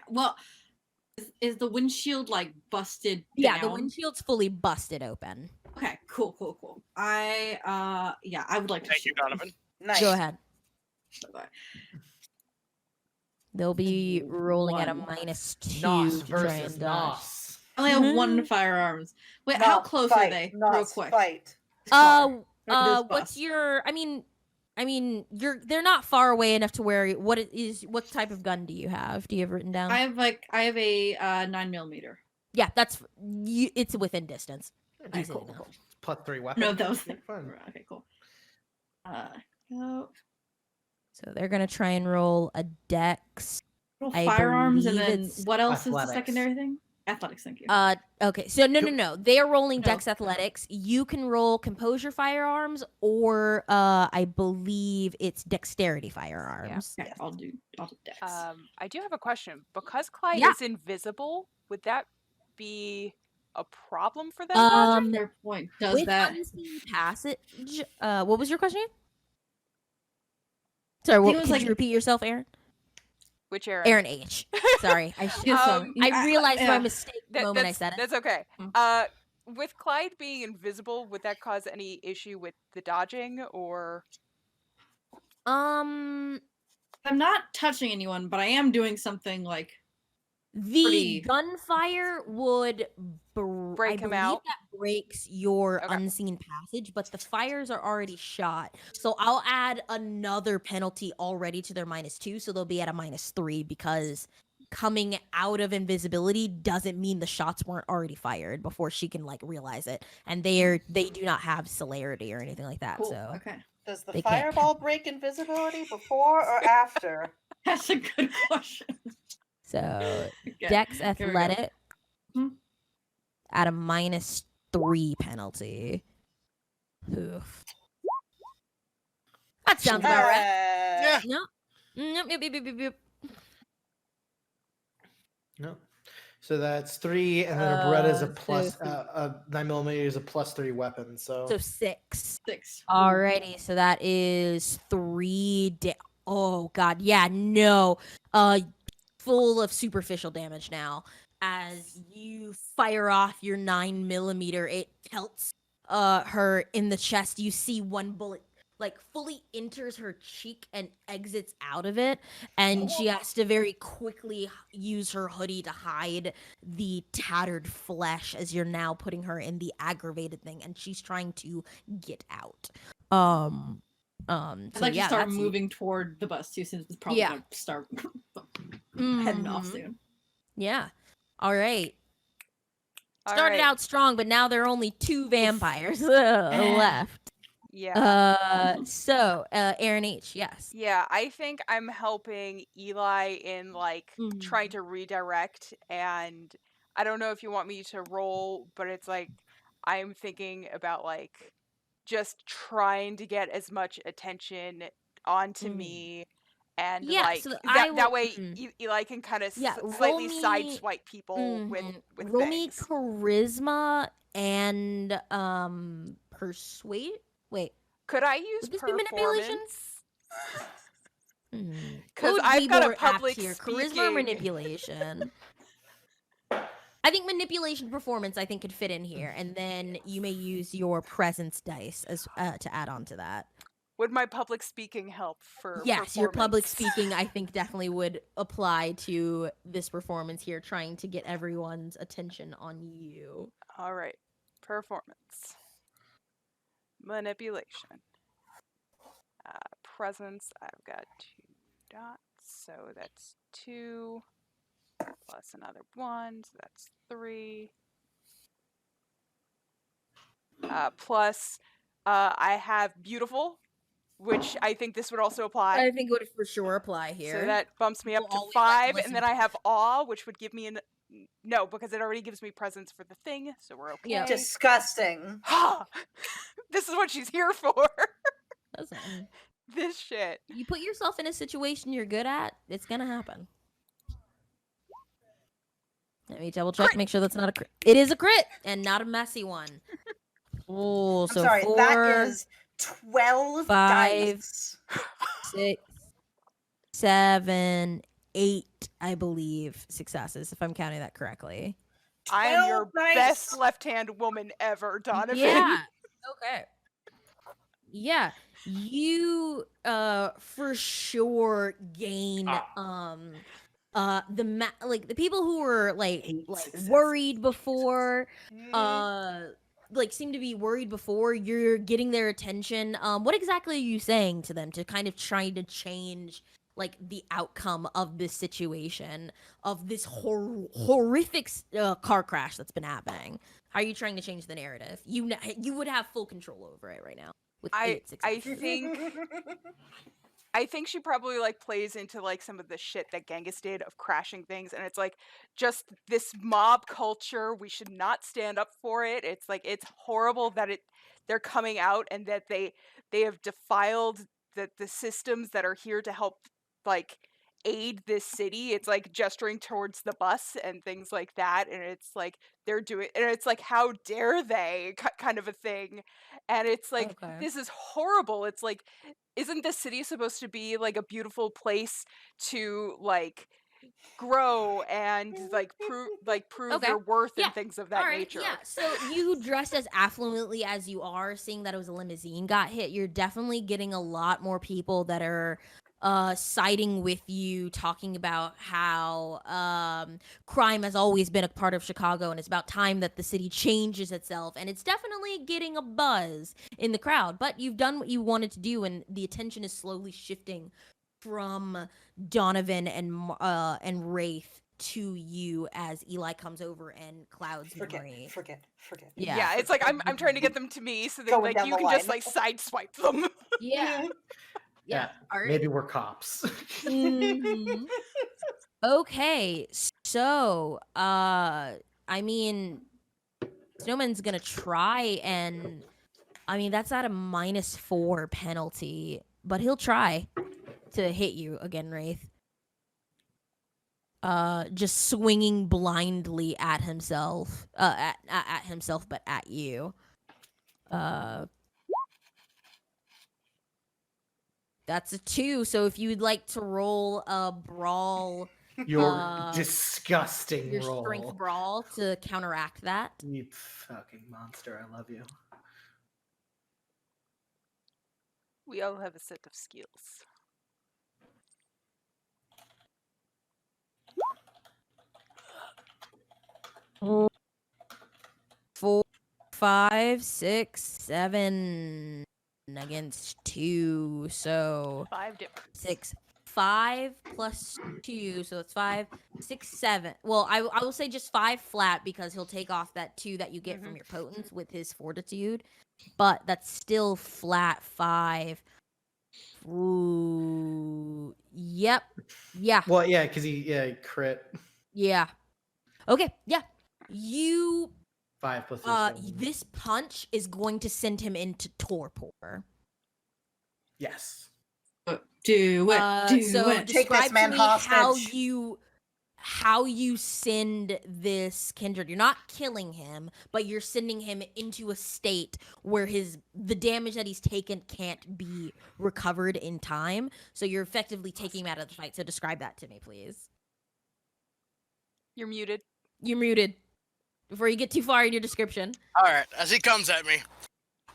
Well, is the windshield like busted Yeah, the down? windshield's fully busted open. Okay, cool. I would like to Thank you, shoot them. Donovan. Nice. Go ahead. Bye-bye. They'll be rolling at a One. -2 Nos to try versus and dodge. Nos. I only have one firearms. Wait, how Not close fight, are they? not Real quick. Fight. Or this What's bus? your? I mean, they're not far away enough to where. What type of gun do you have? Do you have written down? I have a 9mm. Yeah, it's within distance. Okay, Easily cool. enough. +3 weapon. No, that was fun. okay. Cool. Go. So they're gonna try and roll a dex Firearms, and believe then it's what else is the athletics. secondary thing? Athletics, thank you. Okay, so no. They are rolling No. Dex Athletics. You can roll Composure Firearms, or I believe it's Dexterity Firearms. Okay, I'll do Dex. I do have a question. Because Clyde Yeah. is invisible, would that be a problem for them dodging? Fair point. Does With that Unseen Passage, what was your question? Sorry, it was could like- you repeat yourself, Aaron? Which Aaron? Aaron H. Sorry, I I realized my yeah. mistake the moment I said it. That's okay. Mm. With Clyde being invisible, would that cause any issue with the dodging, or? I'm not touching anyone, but I am doing something like The pretty- gunfire would Break him believe out? that breaks your Okay. unseen passage, but the fires are already shot. So I'll add another penalty already to their -2, so they'll be at a -3 because coming out of invisibility doesn't mean the shots weren't already fired before she can like realize it. And they do not have celerity or anything like that. cool. So Okay. Does the They can't fireball break invisibility before or after? That's a good question. so Okay, Dex here we go. Athletic Hmm. at a -3 penalty. Oof. That sounds about right. Yeah. No. Yep. No. So that's 3, and then a Beretta is a so plus. three. A 9mm is a +3 weapon. So, So 6. 6. Alrighty, so that is 3 oh god, yeah, no. Full of superficial damage now. As you fire off your 9mm, it pelts her in the chest. You see one bullet like fully enters her cheek and exits out of it, and she has to very quickly use her hoodie to hide the tattered flesh as you're now putting her in the aggravated thing, and she's trying to get out. I'd So like yeah, to start that's moving toward the bus too, since it's probably Yeah. gonna start heading off Mhm. soon. Yeah. All right. All Started right. out strong, but now there are only 2 vampires left. Yeah. So Aaron H. Yes. Yeah, I think I'm helping Eli in like trying to redirect, and I don't know if you want me to roll, but it's like I'm thinking about like just trying to get as much attention onto me, and Yeah, like so that way Eli can kind of Yeah, slightly roll me- sideswipe people with roll me things. charisma and persuade. Wait, Could I use would this be manipulation? performance? What 'Cause would I've be got a more apt public here, charisma or speaking- manipulation? I think manipulation performance I think could fit in here, and then you may use your presence dice as to add on to that. Would my public speaking help for Yes, your public performance? speaking I think definitely would apply to this performance here, trying to get everyone's attention on you. All right. Performance. Manipulation. Presence, I've got 2 dots, so that's 2 plus another 1, so that's 3. Plus, I have beautiful, which I think this would also apply. I think it would for sure apply here. So that bumps me up People to always like to 5, listen and then to I have awe, which would give me no, because it already gives me presence for the thing, so we're okay. Yeah. Disgusting. This is what she's here for. Listen, This shit. you put yourself in a situation you're good at, it's gonna happen. Let me double check, Crit. make sure that's not a crit. It is a crit, and not a messy one. Oh, I'm so sorry, 4, that is 12 5, dice. 6, 7, 8, I believe, successes, if I'm counting that correctly. I am your 12 dice. best left-hand woman ever, Donovan. Yeah. Okay. Yeah. You for sure gain the people who were like worried before like seem to be worried before, you're getting their attention. What exactly are you saying to them to kind of try to change like the outcome of this situation, of this horrific car crash that's been happening? How are you trying to change the narrative? You would have full control over it right now with 8 I successes. think I think she probably like plays into like some of the shit that Genghis did of crashing things, and it's like just this mob culture. We should not stand up for it. It's like it's horrible that they're coming out and that they have defiled the systems that are here to help like aid this city. It's like gesturing towards the bus and things like that, and it's like they're doing, and it's like how dare they kind of a thing, and it's like Okay. this is horrible. It's like, isn't the city supposed to be like a beautiful place to like grow and like prove Okay. your worth Yeah. and things of that All right. nature? Yeah. So you dressed as affluently as you are, seeing that it was a limousine got hit, you're definitely getting a lot more people that are siding with you, talking about how crime has always been a part of Chicago and it's about time that the city changes itself, and it's definitely getting a buzz in the crowd. But you've done what you wanted to do, and the attention is slowly shifting from Donovan and Wraith to you as Eli comes over and clouds memory. Forget. Yeah, it's like I'm trying to get them to me so that Going like down you the can just line. like sideswipe them. Yeah. Yeah. All right. Maybe we're cops. Mhm. Okay. So, I mean, Snowman's gonna try, and I mean that's at a -4 penalty, but he'll try to hit you again, Wraith. Just swinging blindly at himself, at himself, but at you. That's a 2. So if you'd like to roll a brawl, Your disgusting your roll. strength brawl to counteract that. You fucking monster! I love you. We all have a set of skills. Four, 5, 6, 7 against 2. So 5 different. 6, 5 plus 2. So it's 5, 6, 7. Well, I will say just 5 flat because he'll take off that 2 that you get from your potence with his fortitude. But that's still flat 5. Ooh. Yep. Yeah. Well, yeah, because he crit. Yeah. Okay. Yeah. You 5 plus 7. this punch is going to send him into torpor. Yes. Do it. So it. Take describe this man to me hostage. how you send this kindred. You're not killing him, but you're sending him into a state where the damage that he's taken can't be recovered in time. So you're effectively taking him out of the fight. So describe that to me, please. You're muted. You're muted. Before you get too far in your description. All right, as he comes at me,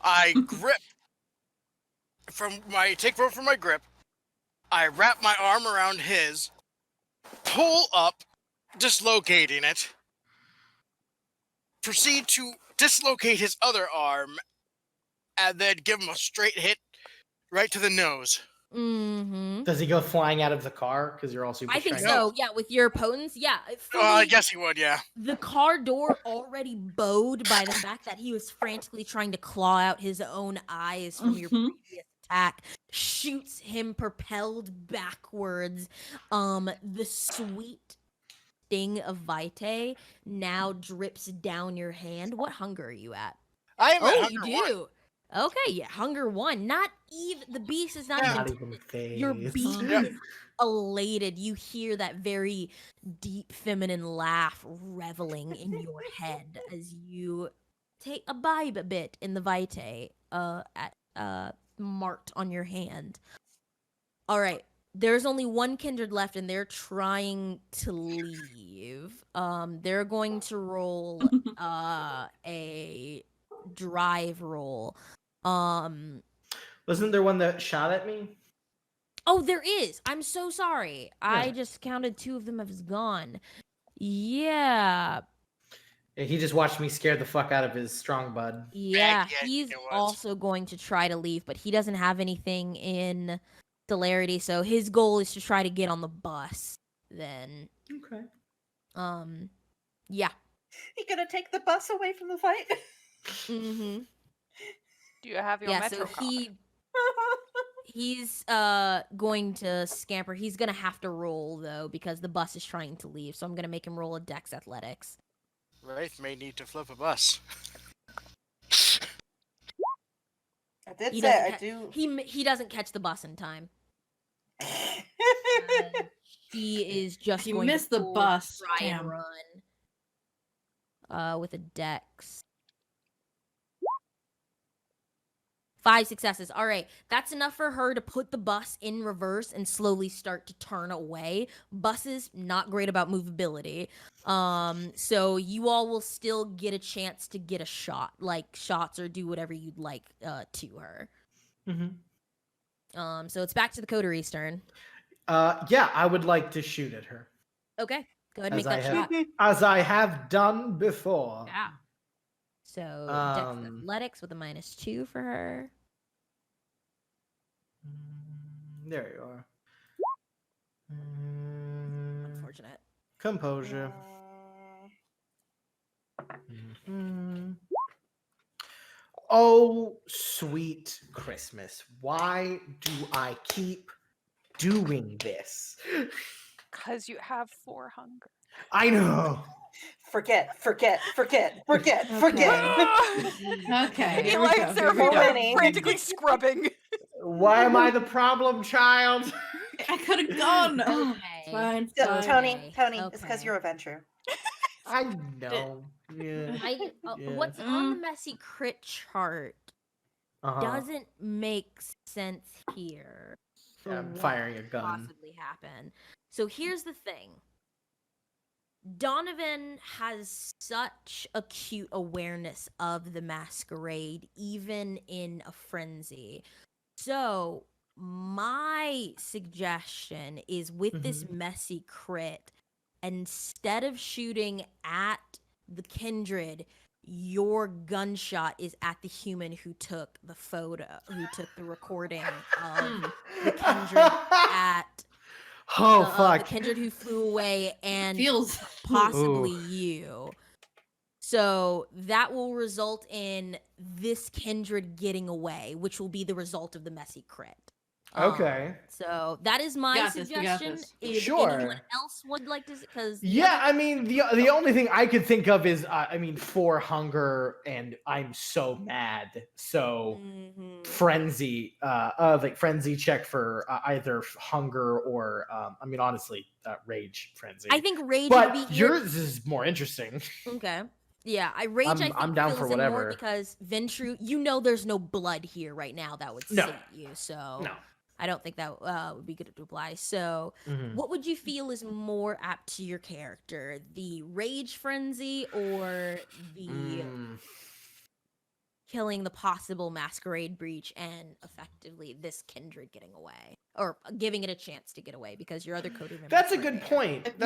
I grip take rope from my grip. I wrap my arm around his, pull up, dislocating it. Proceed to dislocate his other arm, and then give him a straight hit right to the nose. Mm-hmm. Does he go flying out of the car? Because you're all super I think strength? so. Yeah, with your potence. Yeah. I guess he would, yeah. The car door already bowed by the fact that he was frantically trying to claw out his own eyes from your previous attack, shoots him propelled backwards. The sweet sting of Vitae now drips down your hand. What hunger are you at? I am at Oh, hunger you do. Okay, yeah, hunger 1. Not even the beast is not even phased. your beast is elated. You hear that very deep feminine laugh reveling in your head as you take a bite a bit in the vitae marked on your hand. All right. There's only one kindred left and they're trying to leave. They're going to roll a drive roll. Wasn't there one that shot at me? Oh, there is. I'm so sorry. Yeah. I just counted 2 of them as gone. Yeah. He just watched me scare the fuck out of his strong bud. Yeah. Yeah, He's it was. also going to try to leave, but he doesn't have anything in celerity, so his goal is to try to get on the bus then. Okay. Yeah. You gonna take the bus away from the fight? Mm-hmm. Do you have your Yeah, metro so card? he's going to scamper. He's gonna have to roll though because the bus is trying to leave. So I'm gonna make him roll a Dex Athletics. Wraith may need to flip a bus. I did He say doesn't I ca- do. He doesn't catch the bus in time. He is just You going missed to the full bus. try and Damn. run. With a Dex. 5 successes. All right. That's enough for her to put the bus in reverse and slowly start to turn away. Buses, not great about movability. So you all will still get a chance to get a shot, like shots or do whatever you'd like to her. Mm-hmm. So it's back to the coterie's turn. Yeah, I would like to shoot at her. Okay. Go ahead and make As I that shot. As I have done before. Yeah. So Dex Athletics with a -2 for her. There you are. Unfortunate. Composure. Oh, sweet Christmas. Why do I keep doing this? Because you have 4 hunger. I know. Forget. Okay. Eli Here we go. and Seraphine So are many. frantically scrubbing. Why am I the problem child? I could have gone. Okay. Fine. Tony, Okay. it's because you're a venture. I know. Yeah. Yeah. What's on the messy crit chart doesn't make sense here. For I'm what firing a could gun. possibly happen. So here's the thing. Donovan has such acute awareness of the masquerade, even in a frenzy. So my suggestion is with this messy crit, instead of shooting at the kindred, your gunshot is at the human who took the photo, who took the recording of the kindred at fuck. the kindred who flew away and Feels possibly you. So that will result in this kindred getting away, which will be the result of the messy crit. Okay. So that is my We got suggestion. this. If Sure. anyone else would like to, because Yeah, I mean the only thing I could think of is for hunger and I'm so mad. So frenzy, like frenzy check for either hunger or honestly, rage frenzy. I think rage would be But here. yours is more interesting. Okay. Yeah, rage. I think I'm down fills for in whatever. more because Ventru, there's no blood here right now that would sate you. So No. I don't think that would be good to apply. So, what would you feel is more apt to your character? The rage frenzy or the killing the possible masquerade breach and effectively this kindred getting away? Or giving it a chance to get away because your other coterie members That's a were good there. point.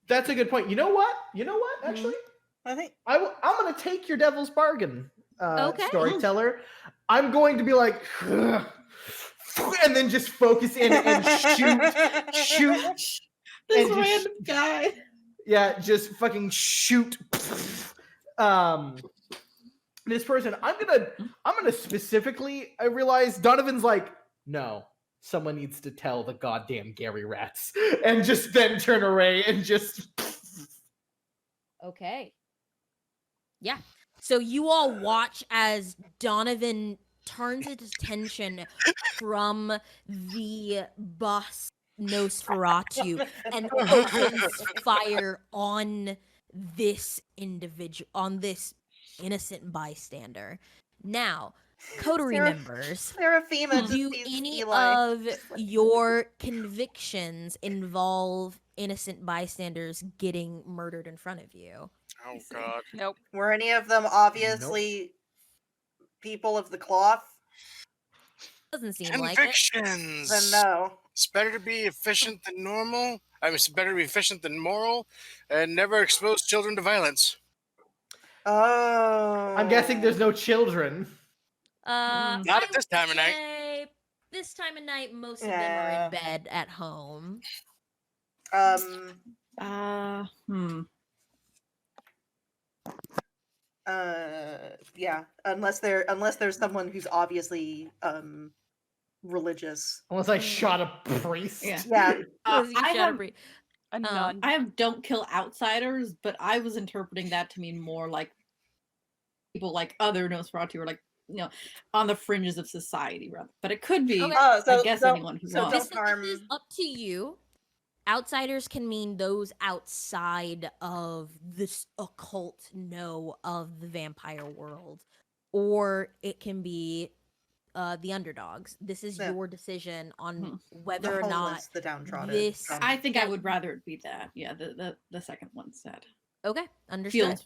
That's a good point. You know what? Actually, I think I'm going to take your devil's bargain, Okay. storyteller. I'm going to be like, and then just focus in and shoot. This and random guy. Yeah, just fucking shoot. This person. I'm gonna specifically. I realize Donovan's like, no. Someone needs to tell the goddamn Gary rats, and just then turn away and just. Okay. Yeah. So you all watch as Donovan turns his attention from the bus Nosferatu and opens fire on this individual, on this innocent bystander. Now, coterie members, Seraphima do any of your convictions involve innocent bystanders getting murdered in front of you? Oh god. Nope. Were any of them obviously people of the cloth? Doesn't seem like it. Convictions. Then no. It's better to be efficient than normal. It's better to be efficient than moral, and never expose children to violence. Oh. I'm guessing there's no children. Not at this time of night. This time of night, most of them are in bed at home. Yeah, unless there's someone who's obviously religious. Unless I shot a priest. Yeah. Yeah. A nun. I have don't kill outsiders, but I was interpreting that to mean more like people like other Nosferatu or like on the fringes of society rather. But it could be I guess anyone who wants. Don't harm. This is up to you. Outsiders can mean those outside of this occult know of the vampire world, or it can be the underdogs. This is your decision on whether or not the downtrodden. This. I think I would rather it be that. Yeah, the second one said. Okay, understood.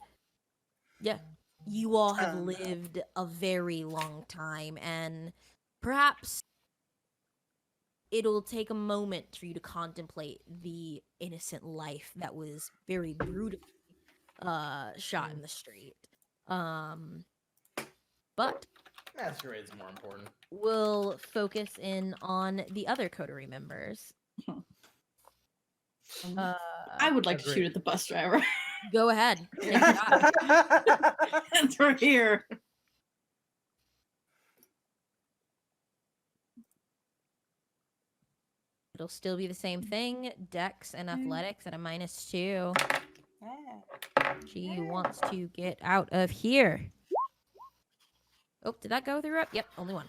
Yeah, you all have lived a very long time, and perhaps it'll take a moment for you to contemplate the innocent life that was very brutally shot in the street. But Masquerade's more important. We'll focus in on the other coterie members. I would like to shoot at the bus driver. Go ahead. It's right here. It'll still be the same thing. Dex and athletics at a -2. She wants to get out of here. Oh, did that go through up? Yep, only one.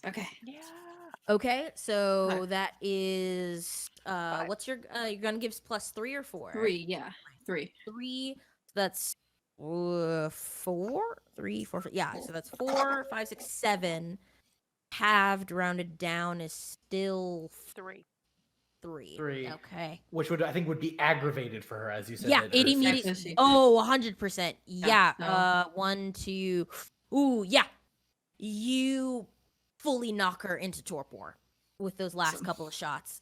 Okay. Yeah. Okay, so that is what's your you're gonna give +3 or 4? 3, yeah. 3. 3. So that's 4? 3, 4, 5. Yeah, so that's 4, 5, 6, 7. Halved rounded down is still 3. 3. Okay. Which I think would be aggravated for her, as you said. Yeah, it immediately. Oh, 100%. Yeah. So. 1, 2. Ooh, yeah. You fully knock her into torpor with those last couple of shots.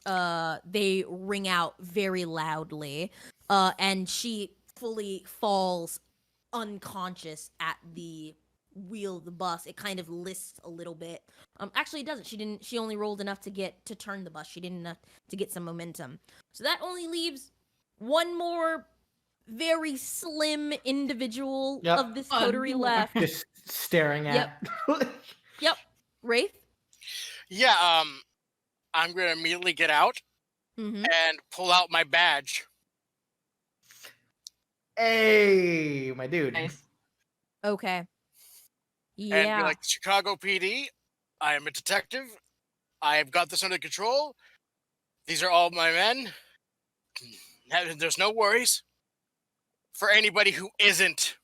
They ring out very loudly, and she fully falls unconscious at the wheel of the bus. It kind of lists a little bit. Actually, it doesn't. She only rolled enough to turn the bus. She didn't enough to get some momentum. So that only leaves one more very slim individual of this coterie left. Just staring at. Yep. Wraith? Yeah, I'm gonna immediately get out and pull out my badge. Hey, my dude. Nice. Okay. Yeah. And be like, Chicago PD, I am a detective. I have got this under control. These are all my men. There's no worries for anybody who isn't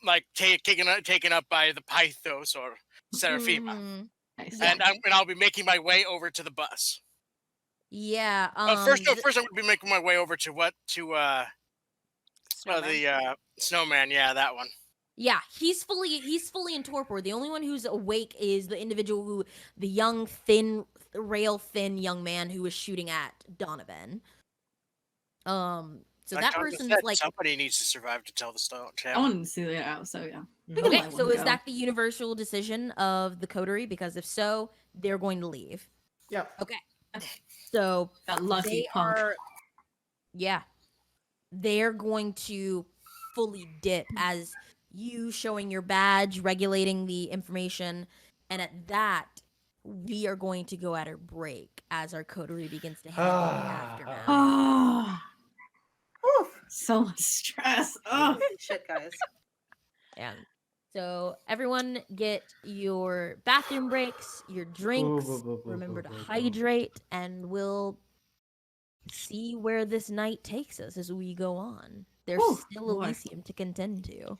like taken up by the Pythos or Seraphima. Nice. And I'll be making my way over to the bus. Yeah. First I'm going to be making my way over to the snowman. Yeah, that one. Yeah, he's fully in torpor. The only one who's awake is the individual the young, rail thin young man who was shooting at Donovan. So that person's like somebody needs to survive to tell the tale. I wanted to see that out, so yeah. Okay, so is that the universal decision of the coterie? Because if so, they're going to leave. Yeah. Okay. So that lucky punk. They're going to fully dip as you showing your badge, regulating the information, and at that, we are going to go at our break as our coterie begins to head into the aftermath. Oh, so much stress. Oh, shit, guys. And so everyone get your bathroom breaks, your drinks. Remember to hydrate, and we'll see where this night takes us as we go on. There's still Elysium to contend to.